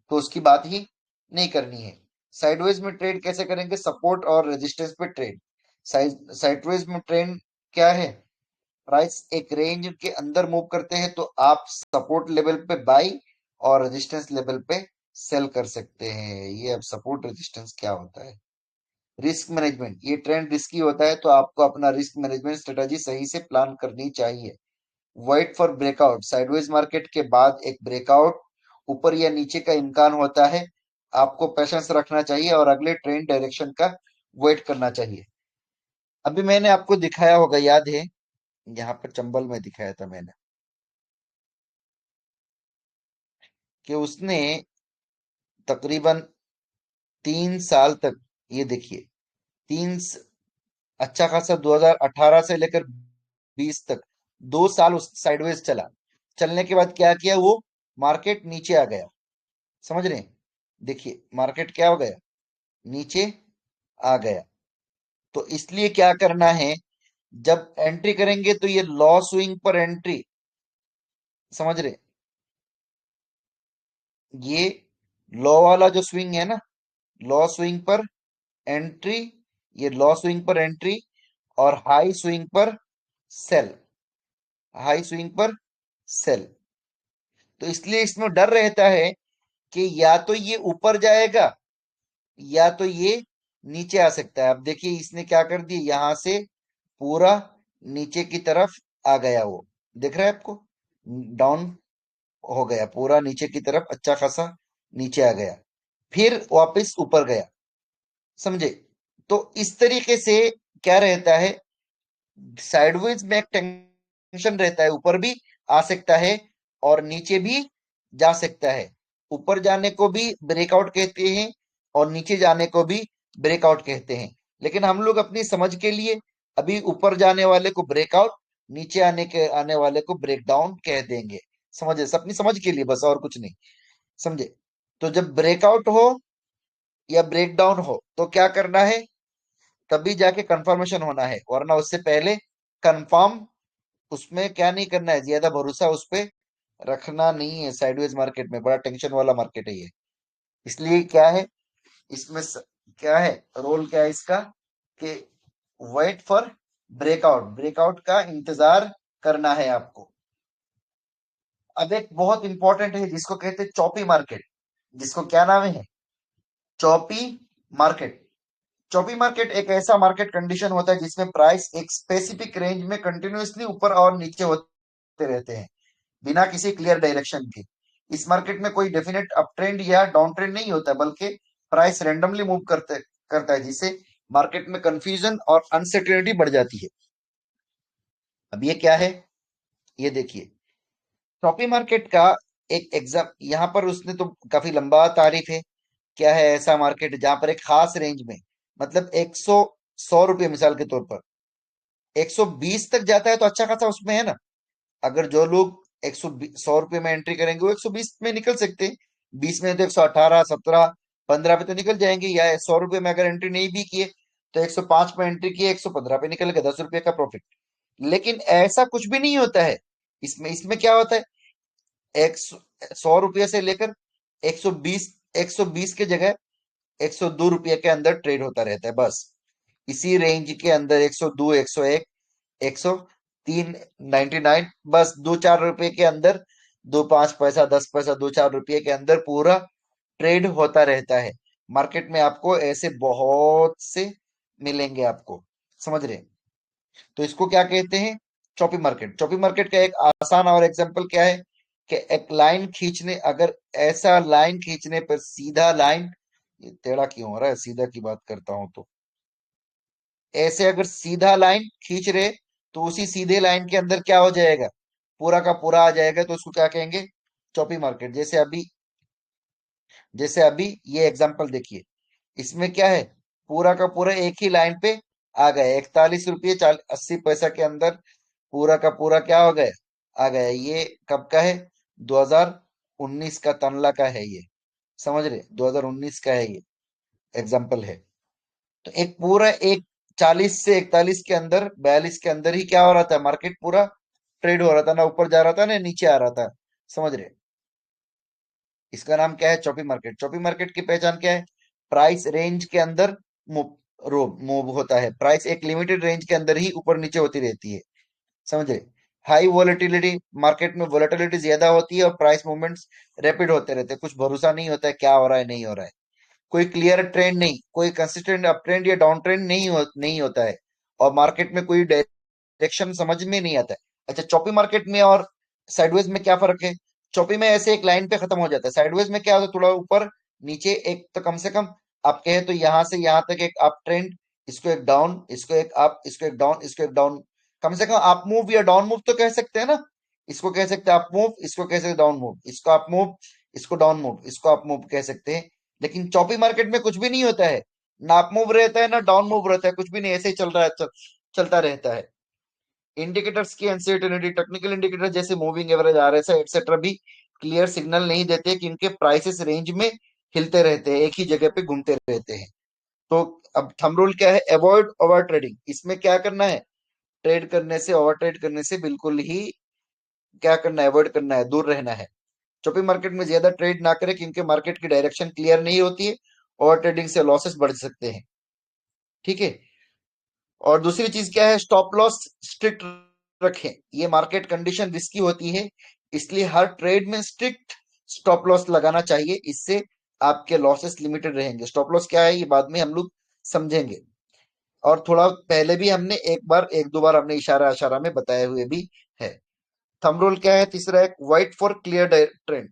तो उसकी बात ही नहीं करनी है। साइडवेज में ट्रेड कैसे करेंगे, सपोर्ट और रेजिस्टेंस पे ट्रेड। साइडवेज में ट्रेंड क्या है, प्राइस एक रेंज के अंदर मूव करते हैं तो आप सपोर्ट लेवल पे बाई और रेजिस्टेंस लेवल पे सेल कर सकते हैं। ये अब सपोर्ट रेजिस्टेंस क्या होता है। रिस्क मैनेजमेंट, ये ट्रेंड रिस्की होता है तो आपको अपना रिस्क मैनेजमेंट स्ट्रेटजी सही से प्लान करनी चाहिए। Wait for breakout, sideways market के बाद एक ब्रेकआउट ऊपर या नीचे का इम्कान होता है, आपको पेशेंस रखना चाहिए और अगले ट्रेंड डायरेक्शन का वेट करना चाहिए। अभी मैंने आपको दिखाया होगा, याद है, यहाँ पर चंबल में दिखाया था मैंने, कि उसने तकरीबन 3 साल तक, ये देखिए, तीन स- अच्छा खासा 2018 से लेकर 20 तक 2 साल उस साइडवेज चला। चलने के बाद क्या किया वो, मार्केट नीचे आ गया। समझ रहे हैं। देखिए मार्केट क्या हो गया, नीचे आ गया। तो इसलिए क्या करना है, जब एंट्री करेंगे तो ये लॉ स्विंग पर एंट्री, समझ रहे, ये लॉ वाला जो स्विंग है ना, लॉ स्विंग पर एंट्री, ये लॉ स्विंग पर एंट्री, और हाई स्विंग पर सेल, हाई स्विंग पर सेल। तो इसलिए इसमें डर रहता है कि या तो ये ऊपर जाएगा या तो ये नीचे आ सकता है। अब देखिए इसने क्या कर दिया, यहां से पूरा नीचे की तरफ आ गया, वो दिख रहा है आपको, डाउन हो गया पूरा नीचे की तरफ, अच्छा खासा नीचे आ गया, फिर वापस ऊपर गया। समझे। तो इस तरीके से क्या रहता है, साइडवेज में एक टेंशन रहता है, ऊपर भी आ सकता है और नीचे भी जा सकता है। ऊपर जाने को भी ब्रेकआउट कहते हैं और नीचे जाने को भी ब्रेकआउट कहते हैं। लेकिन हम लोग अपनी समझ के लिए अभी ऊपर जाने वाले को ब्रेकआउट, नीचे आने वाले को ब्रेकडाउन कह देंगे। समझे, अपनी समझ के लिए बस, और कुछ नहीं। समझे। तो जब ब्रेकआउट हो या ब्रेकडाउन हो तो क्या करना है, तभी जाके कंफर्मेशन होना है, वरना उससे पहले कंफर्म, उसमें क्या नहीं करना है, ज्यादा भरोसा उस पे रखना नहीं है। साइडवेज मार्केट में बड़ा टेंशन वाला मार्केट है ये। इसलिए क्या है इसमें क्या है, रोल क्या है इसका, कि वेट फॉर ब्रेकआउट, ब्रेकआउट का इंतजार करना है आपको। अब एक बहुत इंपॉर्टेंट है जिसको कहते हैं चॉपी मार्केट, जिसको क्या नाम है, चॉपी मार्केट। चॉपी मार्केट एक ऐसा मार्केट कंडीशन होता है जिसमें प्राइस एक स्पेसिफिक रेंज में कंटिन्यूअसली ऊपर और नीचे होते रहते हैं, बिना किसी क्लियर डायरेक्शन के। इस मार्केट में कोई डेफिनेट अप ट्रेंड या डाउन ट्रेंड नहीं होता, बल्कि प्राइस रैंडमली मूव करता है, जिससे मार्केट में कंफ्यूजन और अनसर्टेनिटी बढ़ जाती है। अब ये क्या है, ये देखिए, शॉपी मार्केट का एक एग्जाम यहाँ पर उसने तो काफी लंबा तारीफ है। क्या है ऐसा मार्केट जहां पर एक खास रेंज में, मतलब 100 रुपये मिसाल के तौर पर 120 तक जाता है तो अच्छा खासा उसमें है ना। अगर जो लोग 100 रुपये में एंट्री करेंगे वो 120 में निकल सकते हैं, 20 में तो 118, 17, 15 पे तो निकल जाएंगे। या 100 रुपये में अगर एंट्री नहीं भी किए तो 105 में एंट्री किए, 115 पे निकल गए, 10 रुपये का प्रॉफिट। लेकिन ऐसा कुछ भी नहीं होता है इसमें। इसमें क्या होता है, एक 100 रुपये से लेकर 120 120 के जगह 102 रुपये के अंदर ट्रेड होता रहता है बस। इसी रेंज के अंदर 102, 101, 103, 99, बस 2-4 रुपए के अंदर, 2-5 पैसा, 10 पैसा, 2-4 रुपये के अंदर पूरा ट्रेड होता रहता है। मार्केट में आपको ऐसे बहुत से मिलेंगे आपको, समझ रहे हैं? तो इसको क्या कहते हैं? Choppy market. चॉपी मार्केट का एक आसान और एग्जांपल क्या है कि एक लाइन खींचने, अगर ऐसा लाइन खींचने पर सीधा लाइन, ये टेढ़ा क्यों हो रहा है, सीधा की बात करता हूं तो, ऐसे अगर सीधा लाइन खींच रहे तो उसी सीधे लाइन के अंदर क्या हो जाएगा, पूरा का पूरा आ जाएगा, तो उसको क्या कहेंगे? Choppy market. जैसे अभी ये एग्जांपल देखिए, इसमें क्या है, पूरा का पूरा एक ही लाइन पे आ गया, 41 रुपये 80 पैसा के अंदर पूरा का पूरा क्या हो गया, आ गया। ये कब का है? 2019 का तनला का है ये, समझ रहे? 2019 का है ये, एग्जाम्पल है। तो एक पूरा एक 40 से 41 के अंदर, 42 के अंदर ही क्या हो रहा था, मार्केट पूरा ट्रेड हो रहा था, ना ऊपर जा रहा था ना नीचे आ रहा था, समझ रहे? इसका नाम क्या है? Choppy market. चॉपी मार्केट की पहचान क्या है? प्राइस रेंज के अंदर मूव होता है, प्राइस एक लिमिटेड रेंज के अंदर ही ऊपर नीचे होती रहती है, समझे? हाई वोलेटिलिटी, मार्केट में वोलेटिलिटी ज्यादा होती है और प्राइस मूवमेंट्स रैपिड होते रहते हैं, कुछ भरोसा नहीं होता है क्या हो रहा है नहीं हो रहा है, कोई क्लियर ट्रेंड नहीं, कोई कंसिस्टेंट अप ट्रेंड या डाउन ट्रेंड नहीं होता है, और मार्केट में कोई डायरेक्शन समझ में नहीं आता है। अच्छा, चॉपी मार्केट में और साइडवेज में क्या फर्क है? चॉपी में ऐसे एक लाइन पे खत्म हो जाता है, साइडवेज में क्या होता है, थोड़ा ऊपर नीचे, एक तो कम से कम आप कहे तो यहाँ से यहाँ तक एक अप ट्रेंड, इसको एक डाउन, इसको एक अप, इसको एक डाउन, इसको एक डाउन, कम से कम अप मूव या डाउन मूव तो कह सकते हैं ना। इसको कह सकते हैं अप मूव, इसको कह सकते हैं डाउन मूव, इसको अप मूव, इसको डाउन मूव, इसको अप मूव कह सकते हैं। लेकिन चॉपी मार्केट में कुछ भी नहीं होता है, ना अप मूव रहता है ना डाउन मूव रहता है, कुछ भी नहीं, ऐसे ही चल रहा है, चलता रहता है। इंडिकेटर्स की अनसर्टेनिटी, टेक्निकल इंडिकेटर जैसे मूविंग एवरेज, आरएसआई एक्सेट्रा भी क्लियर सिग्नल नहीं देते कि इनके प्राइसेस रेंज में हिलते रहते हैं, एक ही जगह पे घूमते रहते हैं। तो अब थंब रूल क्या है? Avoid over trading. इसमें क्या करना है? ट्रेड करने से, ओवर ट्रेड करने से बिल्कुल ही क्या करना है, अवॉइड करना है, दूर रहना है। चौपी मार्केट में ज्यादा ट्रेड ना करें क्योंकि मार्केट की डायरेक्शन क्लियर नहीं होती है, ओवर ट्रेडिंग से लॉसेस बढ़ सकते हैं, ठीक है? और दूसरी चीज क्या है? स्टॉप लॉस स्ट्रिक्ट रखें। ये मार्केट कंडीशन रिस्की होती है, इसलिए हर ट्रेड में स्ट्रिक्ट स्टॉप लॉस लगाना चाहिए, इससे आपके लॉसेस लिमिटेड रहेंगे। स्टॉप लॉस क्या है ये बाद में हम लोग समझेंगे, और थोड़ा पहले भी हमने एक दो बार हमने इशारा इशारा में बताए हुए भी है। थंब रूल क्या है? तीसरा एक, वाइट फॉर क्लियर ट्रेंड।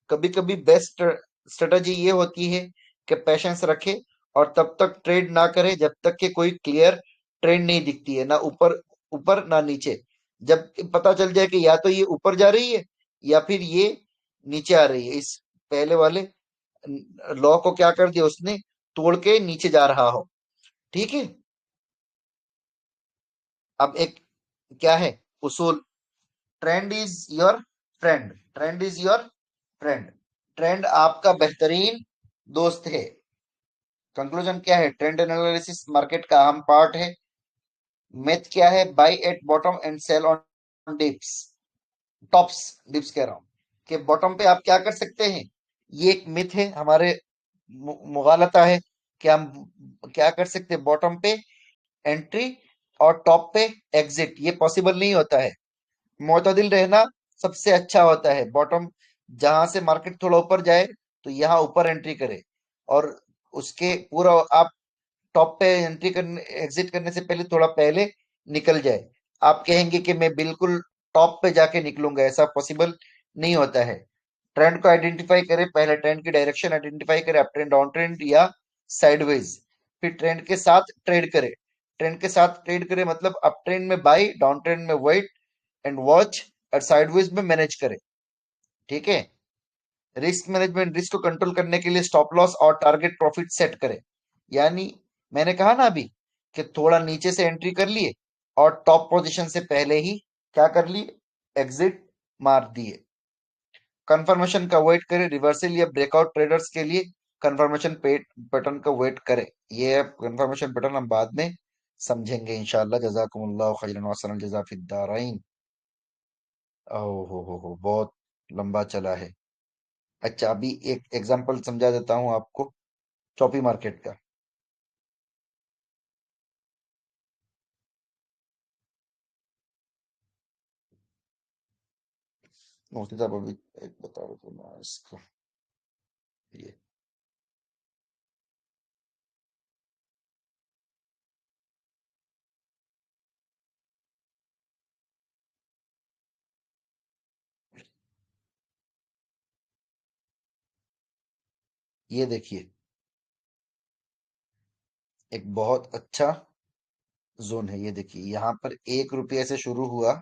कभी कभी बेस्ट स्ट्रेटजी ये होती है कि पेशेंस रखे और तब तक ट्रेड ना करे जब तक कि कोई क्लियर ट्रेंड नहीं दिखती है, ना ऊपर ऊपर ना नीचे। जब पता चल जाए कि या तो ये ऊपर जा रही है या फिर ये नीचे आ रही है, इस पहले वाले लॉ को क्या कर दिया उसने, तोड़ के नीचे जा रहा हो, ठीक है? अब एक क्या है उसूल, trend is your friend, trend is your friend, trend आपका बेहतरीन दोस्त है। कंक्लूजन क्या है? ट्रेंड एनालिसिस मार्केट का अहम पार्ट है। मैथ क्या है? Buy at bottom and sell on dips, tops, dips कह रहा हूं कि बॉटम पे आप क्या कर सकते हैं। ये एक मिथ है हमारे, मुगालता है कि हम क्या कर सकते हैं, बॉटम पे एंट्री और टॉप पे एग्जिट, ये पॉसिबल नहीं होता है। मोतदिल रहना सबसे अच्छा होता है। बॉटम, जहां से मार्केट थोड़ा ऊपर जाए तो यहाँ ऊपर एंट्री करे, और उसके पूरा आप टॉप पे एंट्री करने, एग्जिट करने से पहले थोड़ा पहले निकल जाए। आप कहेंगे कि मैं बिल्कुल टॉप पे जाके निकलूंगा, ऐसा पॉसिबल नहीं होता है। ट्रेंड को आइडेंटिफाई करें, पहले ट्रेंड की डायरेक्शन आइडेंटिफाई करें, अप ट्रेंड, डाउन ट्रेंड या साइडवेज। फिर ट्रेंड के साथ ट्रेड करें। ट्रेंड के साथ ट्रेड करें मतलब अप ट्रेंड में बाई, डाउन ट्रेंड में वेट एंड वॉच, और साइडवेज में मैनेज करें, ठीक है? रिस्क मैनेजमेंट, रिस्क को कंट्रोल करने के लिए स्टॉप लॉस और टारगेट प्रॉफिट सेट करें। यानी मैंने कहा ना अभी कि थोड़ा नीचे से एंट्री कर लिए और टॉप पोजीशन से पहले ही क्या कर लिए, एग्जिट मार दिए। कंफर्मेशन का वेट करें, रिवर्सल या ब्रेकआउट ट्रेडर्स के लिए कंफर्मेशन पैटर्न का वेट करें। ये कंफर्मेशन पैटर्न हम बाद में समझेंगे इंशाल्लाह। जजाकुमुल्लाह खैरन व अहसन जज़ा फिद दारैन। ओहो हो, बहुत लंबा चला है। अच्छा, अभी एक एग्जांपल समझा देता हूँ आपको, चौपी मार्केट का। मोती साहब अभी एक बता रहे थे मैं इसको, ये ये देखिए, एक बहुत अच्छा जोन है। ये देखिए, यहाँ पर 1 रुपये से शुरू हुआ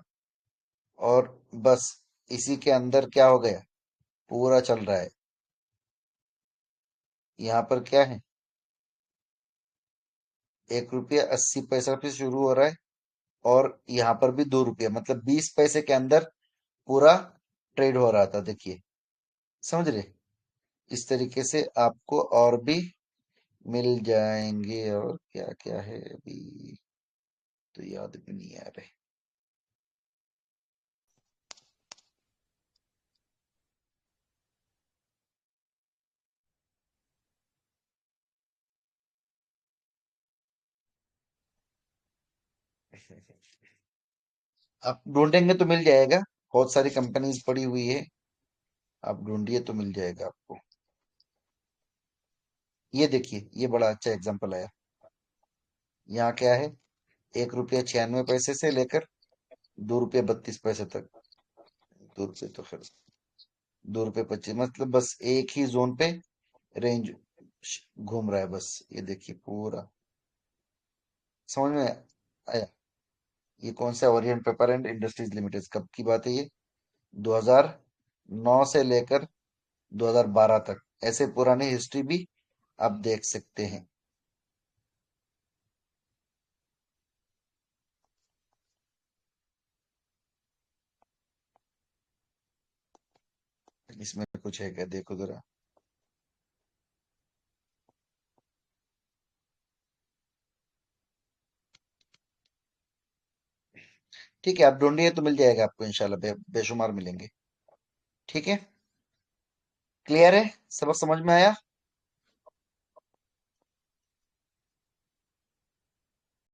और बस इसी के अंदर क्या हो गया, पूरा चल रहा है। यहाँ पर क्या है, 1 रुपया 80 पैसा से शुरू हो रहा है और यहाँ पर भी 2 रुपया, मतलब 20 पैसे के अंदर पूरा ट्रेड हो रहा था। देखिए, समझ रहे, इस तरीके से आपको और भी मिल जाएंगे। और क्या क्या है अभी तो याद भी नहीं आ रहे। आप ढूंढेंगे तो मिल जाएगा, बहुत सारी कंपनीज पड़ी हुई है, आप ढूंढिए तो मिल जाएगा आपको। ये देखिए, ये बड़ा अच्छा एग्जांपल आया। यहाँ क्या है, 1 रुपया 96 पैसे से लेकर 2 रुपया 32 पैसे तक। 2 रुपये तो फिर 2 रुपये 25, मतलब बस एक ही जोन पे रेंज घूम रहा है बस। ये देखिए पूरा, समझ में आया। ये कौन सा, Orient paper and industries limited, कब की बात है ये, 2009 से लेकर 2012 तक। ऐसे पुरानी हिस्ट्री भी आप देख सकते हैं। इसमें कुछ है क्या, देखो जरा। ठीक है, आप ढूंढिए तो मिल जाएगा आपको इंशाल्लाह, बेशुमार मिलेंगे। ठीक है, क्लियर है, सबक समझ में आया।